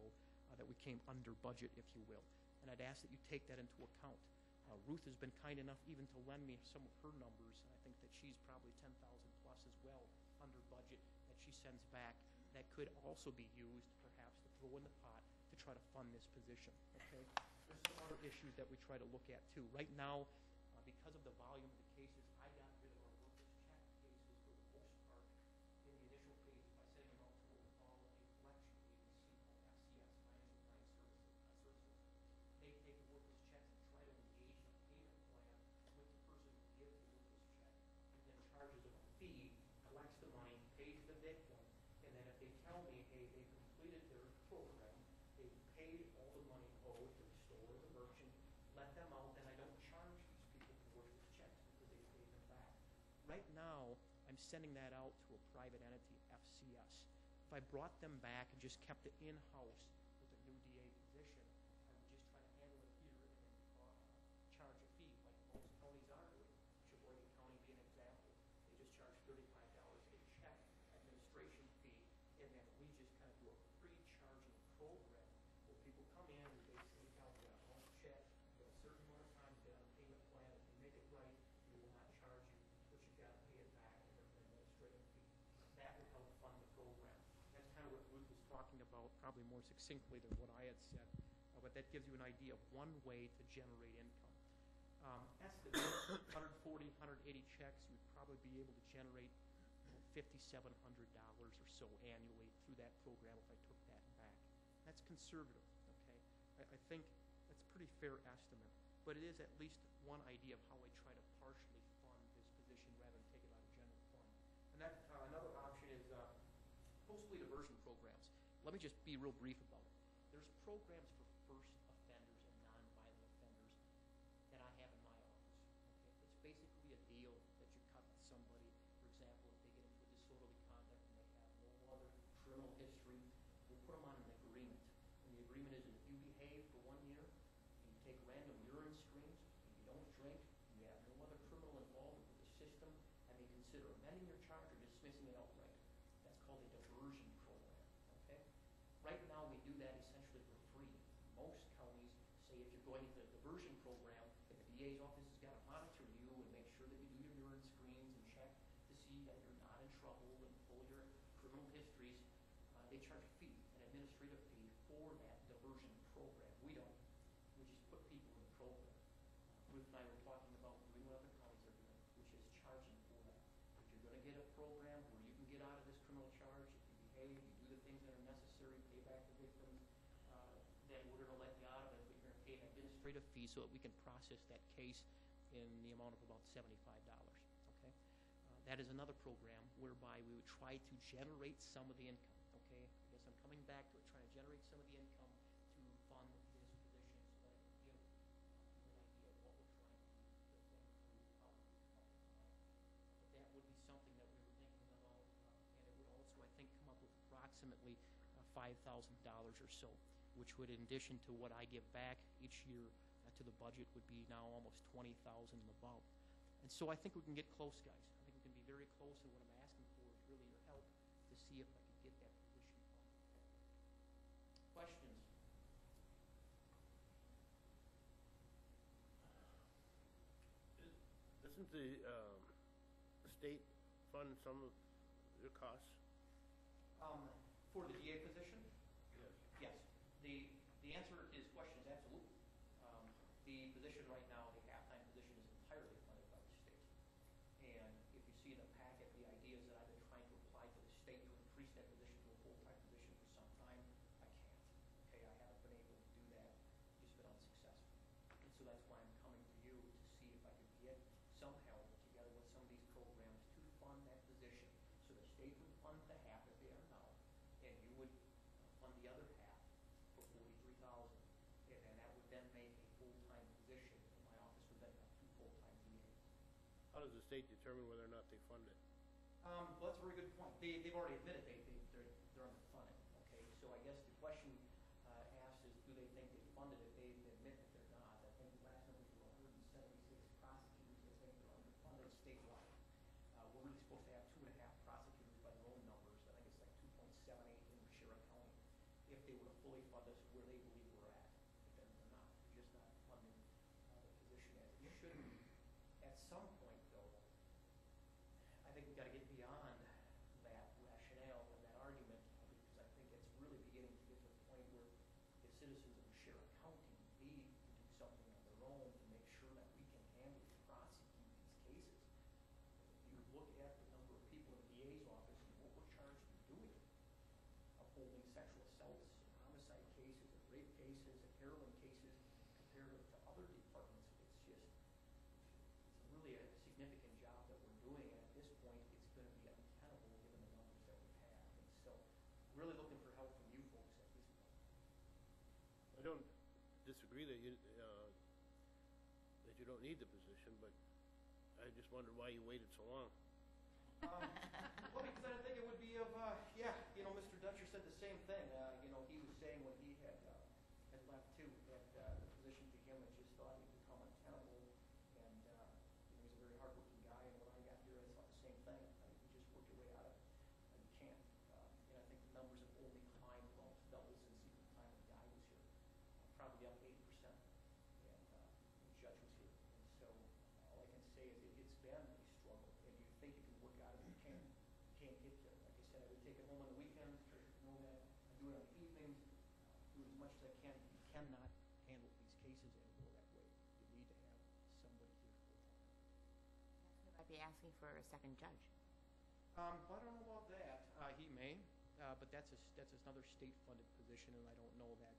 that we came under budget, if you will. And I'd ask that you take that into account. Ruth has been kind enough even to lend me some of her numbers, and I think that she's probably 10,000 plus as well under budget that she sends back that could also be used perhaps to throw in the pot to try to fund this position. Okay? There's some other issues that we try to look at too. Right now, because of the volume of the cases, I got rid of our workers' check. they tell me, hey, they completed their program, they paid all the money owed to the store, the merchant, let them out, and I don't charge these people for worthless checks because they paid them back. Right now, I'm sending that out to a private entity, FCS. If I brought them back and just kept it in-house with a new DA position, I would just try to handle it here and charge a fee like most counties are doing. Sheboygan County being an example. They just charge $35 a check administration fee, and then we just kind of do a pre-charging program where people come in and they say, "Now we got a blank check, you have a certain amount of time to get on a payment plan. If you make it right, we will not charge you, but you got to pay it back and there's an administrative fee." That would help fund the program. That's kind of what Ruth was talking about, probably more succinctly than what I had said, but that gives you an idea of one way to generate income. Estimate 140, 180 checks, you would probably be able to generate $5,700 or so annually through that program if I took that back. That's conservative, okay? I think that's a pretty fair estimate, but it is at least one idea of how I try to partially fund this position rather than take it out of general fund. And that another option is post-plea diversion programs. Let me just be real brief about it. There's programs for first offenders and nonviolent offenders that I have in my office. Okay? It's basically a deal that you cut with somebody. For example, if they get into a disorderly conduct and they have no other criminal history, we'll put them on an agreement. And the agreement is if you behave for 1 year, and you take random urine screens, and you don't drink, you have no other criminal involvement with the system, and they consider amending your charge or dismissing it outright. That's called a diversion program. Okay? Right now, we do that essentially for free. Most counties say if you're going into the diversion program, the DA's office has got to monitor you and make sure that you do your urine screens and check to see that you're not in trouble and pull your criminal histories. They charge a fee, an administrative fee for that diversion program. We don't. We just put people in the program. Ruth and I were talking about doing what other counties are doing, which is charging for that. If you're going to get a program where you can get out of this criminal charge, if you behave, you do the things that are necessary, pay back the victims, then we're going to let you out of it, but you're going to pay an administrative fee so that we can process that case in the amount of about $75. Okay? That is another program whereby we would try to generate some of the income. Okay? I guess I'm coming back to it, trying to generate some of the income to fund this position so that I can give an idea of what we're trying to think through out. But that would be something that we were thinking about, and it would also, I think, come up with approximately $5,000 or so, which would, in addition to what I give back each year to the budget, would be now almost $20,000 and above. And so I think we can get close, guys. I think we can be very close, and what I'm asking for is really your help to see if I can get that position funded. Questions? Doesn't the state fund some of the costs? For the DA position? Yes. Yes. The answer to his question is absolutely. The position right now, the halftime position, is entirely funded by the state. And if you see in the packet, the ideas that I've been trying to apply to the state to increase that position to a full-time position for some time, I can't. Okay, I haven't been able to do that, just been unsuccessful. And so that's why I'm coming to you to see if I could get some help together with some of these programs to fund that position. So the state would fund the half that they are now, and you would fund the other half for $43,000. And that would then make a full-time position, and my office would then have 2 full-time DAs. How does the state determine whether or not they fund it? Well, that's a very good point. They've already admitted they're underfunded, okay? So I guess the question asked is, do they think they funded it? They admit that they're not. I think the last numbers were 176 prosecutors that think they're underfunded statewide. We're really supposed to have 2.5 prosecutors by their own numbers. I think it's like 2.78 in Sheriff County. If they were to fully fund us where they believe we're at, but then they're not. They're just not funding the position as it should be. At some point, though, I think we've got to get beyond that rationale and that argument, because I think it's really beginning to get to the point where the citizens of Sheriff County need to do something on their own to make sure that we can handle and prosecute these cases. If you look at the number of people in the DA's office and what we're charged with doing, upholding sexual assaults, homicide cases, rape cases, and heroin cases, compared to other departments, it's really a significant job that we're doing, and at this point, it's going to be untenable given the numbers that we have. And so disagree that you don't need the position, but I just wondered why you waited so long. Well, because I didn't think it would be of, yeah, Mr. Dutcher said the same thing. He was saying when he had left too, that the position to him had just thought he'd become untenable. And, he's a very hardworking guy, and when I got here, I thought the same thing. You just work your way out of it. You can't. And I think the numbers have only climbed almost double since the time the guy was here. Probably up 80%. And the judge was here. And so all I can say is it's been a struggle. And you think you can work out of it, you can't. You can't get there. Like I said, I would take it home on the weekends, Tricia know that. I do it on the evenings, do it as much as I can. You cannot handle these cases anymore that way. You need to have somebody here full time. I'd be asking for a second judge. I don't know about that. He may, but that's another state-funded position, and I don't know that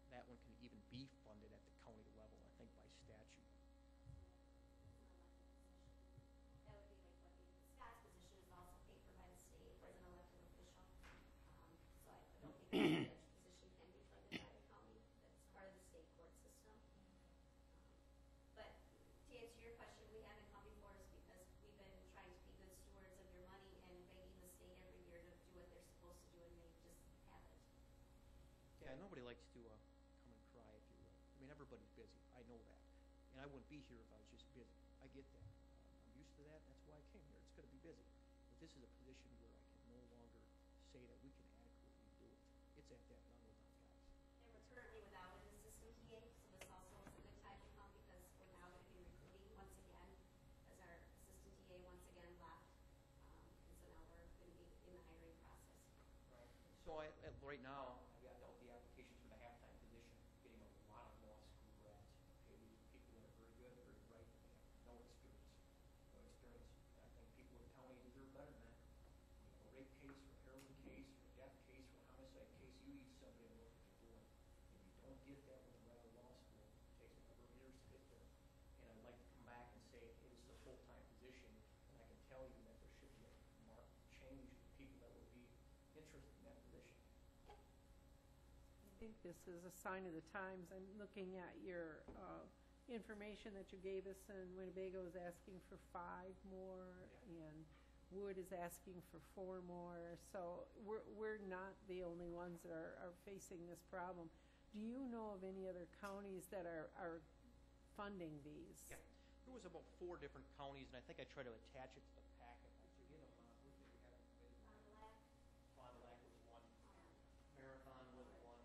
that one can even be funded at the county level, I think by statute. That would be like what Scott's position is also paid for by the state as an elected official. So I don't think that judge position can be funded by the county. That's part of the state court system. But to answer your question, we haven't come before us because we've been trying to be good stewards of your money and begging the state every year to do what they're supposed to do, and they just haven't. Yeah, nobody likes to come and cry, if you will. I mean, everybody's busy. I know that. And I wouldn't be here if I was just busy. I get that. I'm used to that. That's why I came here. It's going to be busy. But this is a position where I can no longer say that we can adequately do it. It's at that level now, guys. And we're currently without an assistant TA, so this also is a good time to come because we're now going to be recruiting once again as our assistant TA once again left. And so now we're going to be in the hiring process. Right. So right now, I got all the applications for the halftime position, getting a lot of law school grads. Okay, these are people that are very good, very bright, and they have no experience. No experience. And I think people in county deserve better than that. A rape case, or a heroin case, or a death case, or a homicide case, you need somebody to know what they're doing. And you don't get that with a regular law school. It takes a number of years to get there. And I'd like to come back and say, hey, this is a full-time position, and I can tell you that there should be a marked change in people that would be interested in that position. I think this is a sign of the times. I'm looking at your information that you gave us, and Winnebago is asking for 5 more, and Wood is asking for 4 more. So we're not the only ones that are facing this problem. Do you know of any other counties that are funding these? Yeah. There was about 4 different counties, and I think I tried to attach it to the packet. I forget them. Who did we have? Fond du Lac was one. Marathon was one.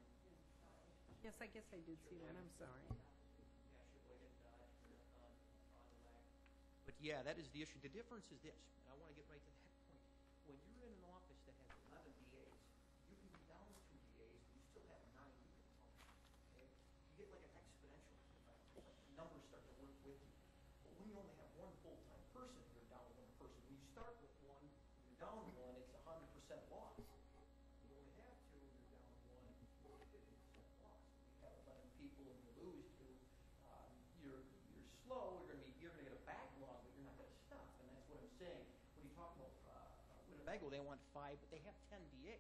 Yes, I guess I did see that. I'm sorry. Yeah, Sheboygan, Dodge, Marathon, Fond du Lac. But yeah, that is the issue. The difference is this, and I want to get right to that point. When you're in an office that has 11 DAs, you can be down to 2 DAs, but you still have 9 you can function. Okay? You get like an exponential effect. Numbers start to work with you. But when you only have 1 full-time person, you're down to 1 person. When you start with 1, you're down 1, it's 100% loss. You only have 2, you're down 1, you're 50% loss. When you have 11 people and you lose 2, you're slow. You're going to get a backlog, but you're not going to stop. And that's what I'm saying. When you talk about Winnebago, they want 5, but they have 10 DAs.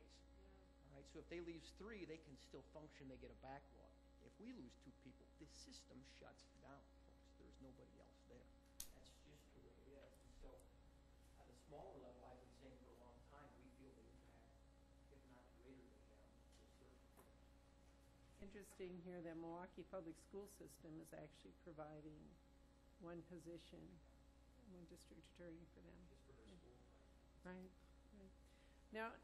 All right. So if they lose 3, they can still function. They get a backlog. If we lose 2 people, the system shuts down, folks. There's nobody else there. That's just the way it is. And so at a smaller level, I've been saying for a long time, we feel the impact, if not greater than them, to a certain extent. Interesting here that Milwaukee Public School System is actually providing 1 position, 1 district attorney for them. Just for their school. Right. Now,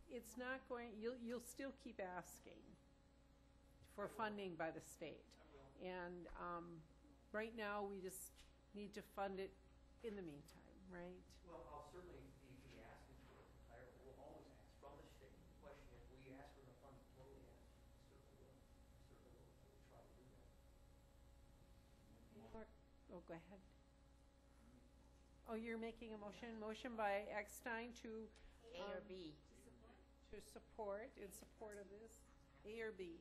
it's not going, you'll still keep asking for funding by the state. And right now, we just need to fund it in the meantime, right? Well, I'll certainly be asking for it. We'll always ask from the state. The question, if we ask for the funds totally, certainly will. Certainly will try to do that. Oh, go ahead. Oh, you're making a motion? Motion by Eckstein to... A or B? To support, in support of this. A or B?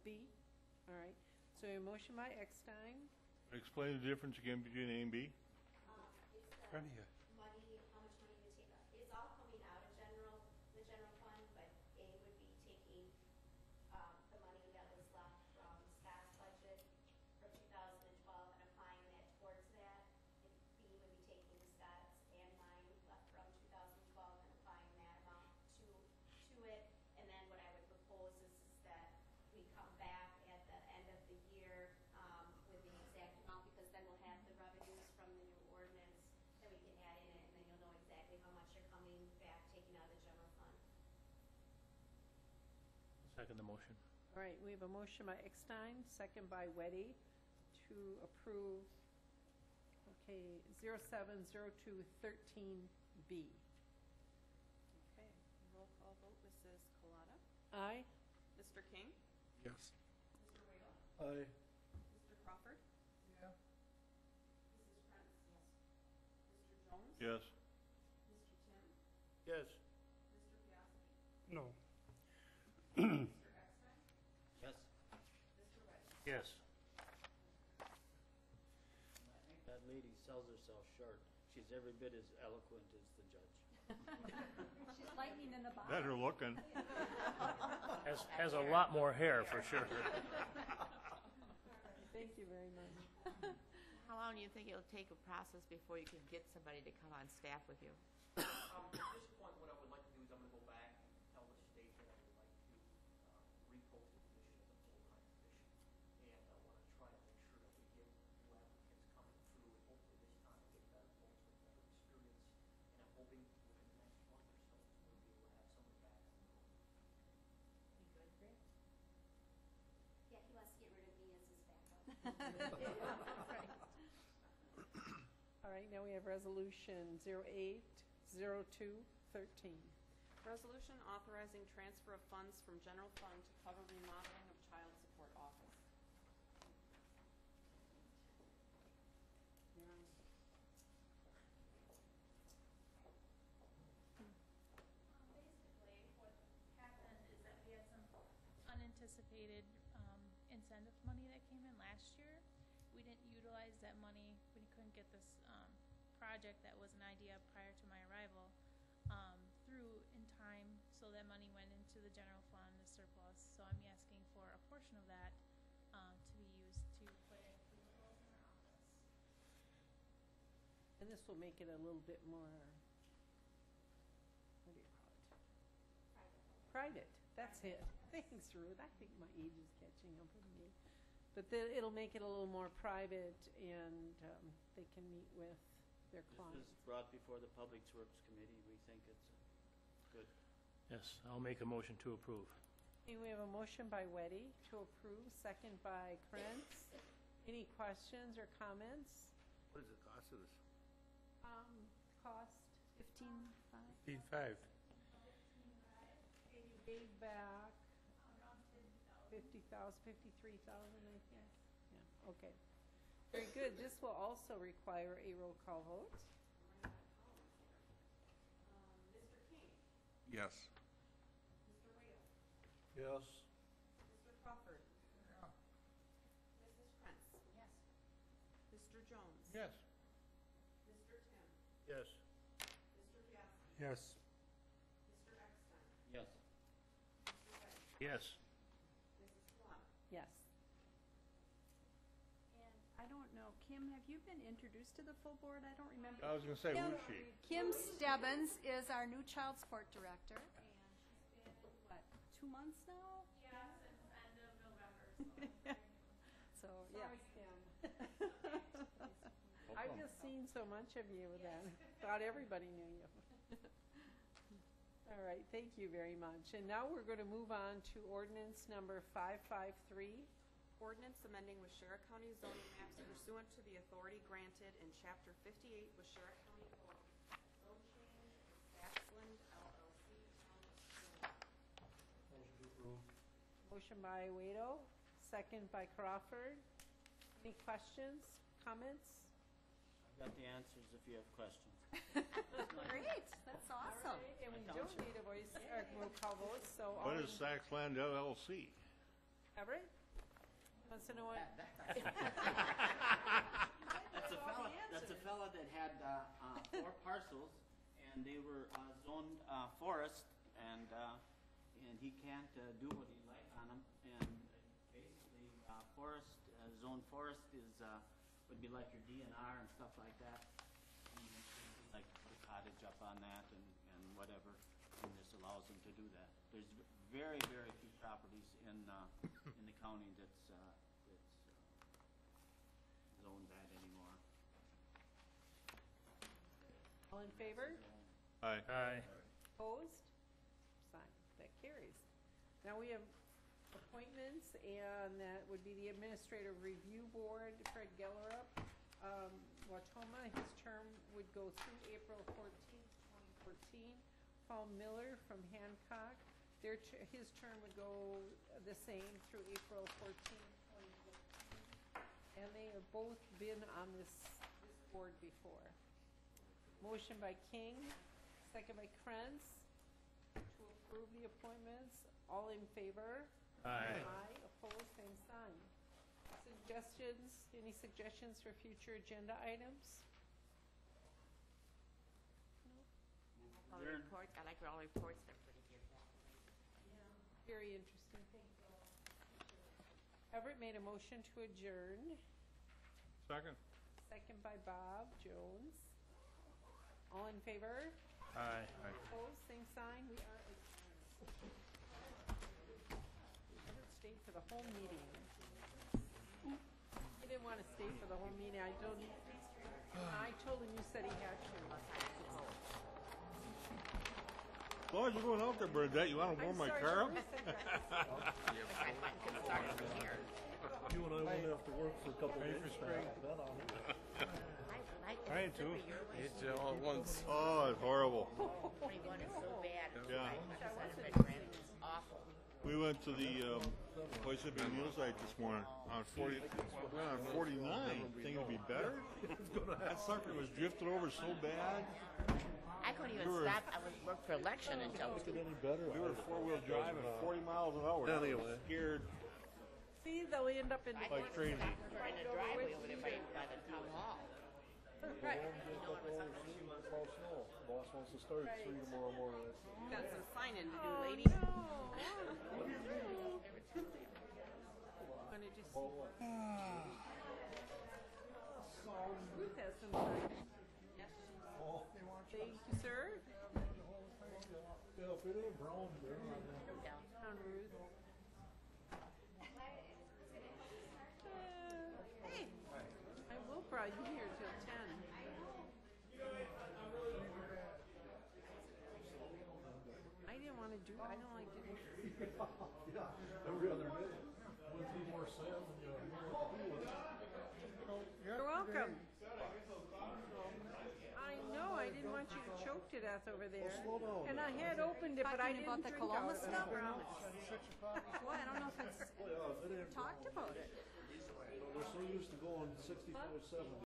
B? All right. So a motion by Eckstein. Explain the difference again between A and B. It's the Front of you. money, how much money to take out. It's all coming out of the general fund, but A would be taking the money that was left from Second the motion. All right, we have a motion by Eckstein, second by Weddy, to approve, okay, 070213B. Okay, roll call vote, Mrs. Colada? Aye? Mr. King? Yes. Mr. Wade? Aye. Mr. Crawford? Yeah. Mrs. Prince? Yes. Mr. Jones? Yes. Mr. Tim? Yes. Mr. Piasky? No. Mr. Eckstein? Yes. Mr. Weddy? Yes. I think that lady sells herself short. She's every bit as eloquent as the judge. She's lightning in the bottle. Better looking. Has a lot more hair, for sure. Thank you very much. How long do you think it'll take a process before you can get somebody to come on staff with you? At this point, what I would like to do is I'm gonna go back and tell the state that I would like to repost the position as a full-time position. And I wanna try to make sure that we get new applicants coming through, and hopefully this time we'll get better folks with better experience. And I'm hoping within the next month or so, we'll be able to have somebody back on the road. Yeah, he wants to get rid of me as his backup. All right, now we have resolution 080213. Resolution authorizing transfer of funds from general fund to cover remodeling of child support office. Basically, what happened is that we had some unanticipated incentive money that came in last year. We didn't utilize that money. We couldn't get this project that was an idea prior to my arrival through in time, so that money went into the general fund, the surplus. So I'm asking for a portion of that to be used to put in vehicles in our office. And this will make it a little bit more, what do you call it? Private. That's it. Thanks, Ruth. I think my age is catching up with me. But then it'll make it a little more private, and they can meet with their This clients. is brought before the Public Works Committee. We think it's good. Yes, I'll make a motion to approve. Okay, we have a motion by Weddy to approve, second by Krantz. Any questions or comments? What is the cost of this? Cost? 15.5. Feed 5. You gave back 50,000, 53,000, I think. Yeah, okay. Very good. This will also require a roll call vote. Mr. King? Yes. Mr. Wade? Yes. Mr. Crawford? Mrs. Prince? Yes. Mr. Jones? Yes. Mr. Tim? Yes. Mr. Piasky? Yes. Mr. Eckstein? Yes. Mr. Weddy? Yes. Mrs. Colada? Yes. And I don't know, Kim, have you been introduced to the full board? I don't remember. I was gonna say, who's she? Kim Stebbins is our new child support director, and she's been, what, 2 months now? Yeah, since end of November, So, yeah. Sorry, Kim. I've just seen so much of you that thought everybody knew you. All right, thank you very much. And now we're going to move on to ordinance number 553. Ordinance amending Waushara County zoning maps pursuant to the authority granted in Chapter 58 Waushara County Code. Zone change, Saxland LLC, Town of Sterling. Motion by Waito, second by Crawford. Any questions, comments? I've got the answers if you have questions. Great, that's awesome. All right, and we don't need a voice, or roll call vote, so. all What in- is Saxland LLC? Everett? Wants to know what? That's a fella that had 4 parcels, and they were zoned forest, and he can't do what he'd like on them. And basically, zone forest is would be like your DNR and stuff like that. And like the cottage up on that and whatever, and this allows them to do that. There's very, very few properties in the county that's zoned that anymore. All in favor? Aye. Aye. Opposed? Sign. That carries. Now we have appointments, and that would be the Administrative Review Board, Fred Gellerup, Watoma, his term would go through April 14th, 2014. Paul Miller from Hancock, his term would go the same through April 14th, 2014. And they have both been on this board before. Motion by King, second by Krantz, to approve the appointments. All in favor? Aye. Aye, opposed, same sign. Any suggestions for future agenda items? All the reports, I like all the reports, they're pretty good. Very interesting. Everett made a motion to adjourn. Second. Second by Bob Jones. All in favor? Aye. Opposed, same sign. We are adjourned. Everett stayed for the whole meeting. He didn't want to stay for the whole meeting. I told him you said he had to. As long as you're going out there, Bernadette, you want to warm my car up? You and I won't have to work for a couple of days. I too. It's all at once. Oh, it's horrible. Yeah. Awful. We went to the Mississippi News site this morning on 40. We're on 49. Think it'd be better? That sucker was drifted over so bad. I couldn't even stop. I was work for election until. We were four-wheel driving 40 miles an hour. Anyway. Scared See, they'll end up in. like crazy. We're in the driveway over there by the town hall. Right. Boss wants to start at 3 tomorrow morning. Got some signing to do, Oh, lady. no. Wanna just- Ruth has some time. Thank you, sir. Yeah, if it ain't brown, Down, Ruth. Hey, I will probably be here till 10. I didn't want to do, I don't like to do. every other day. Went through more sand than you know what to do with it. You're welcome. I know, I didn't want you to choke to death over there. slow down. And I had opened it, but I Talking didn't about the drink Coloma out of it. stuff? Well, Boy, I don't know if it's Well, yeah, if it ain't talked about it. they're so used to going 65, 70.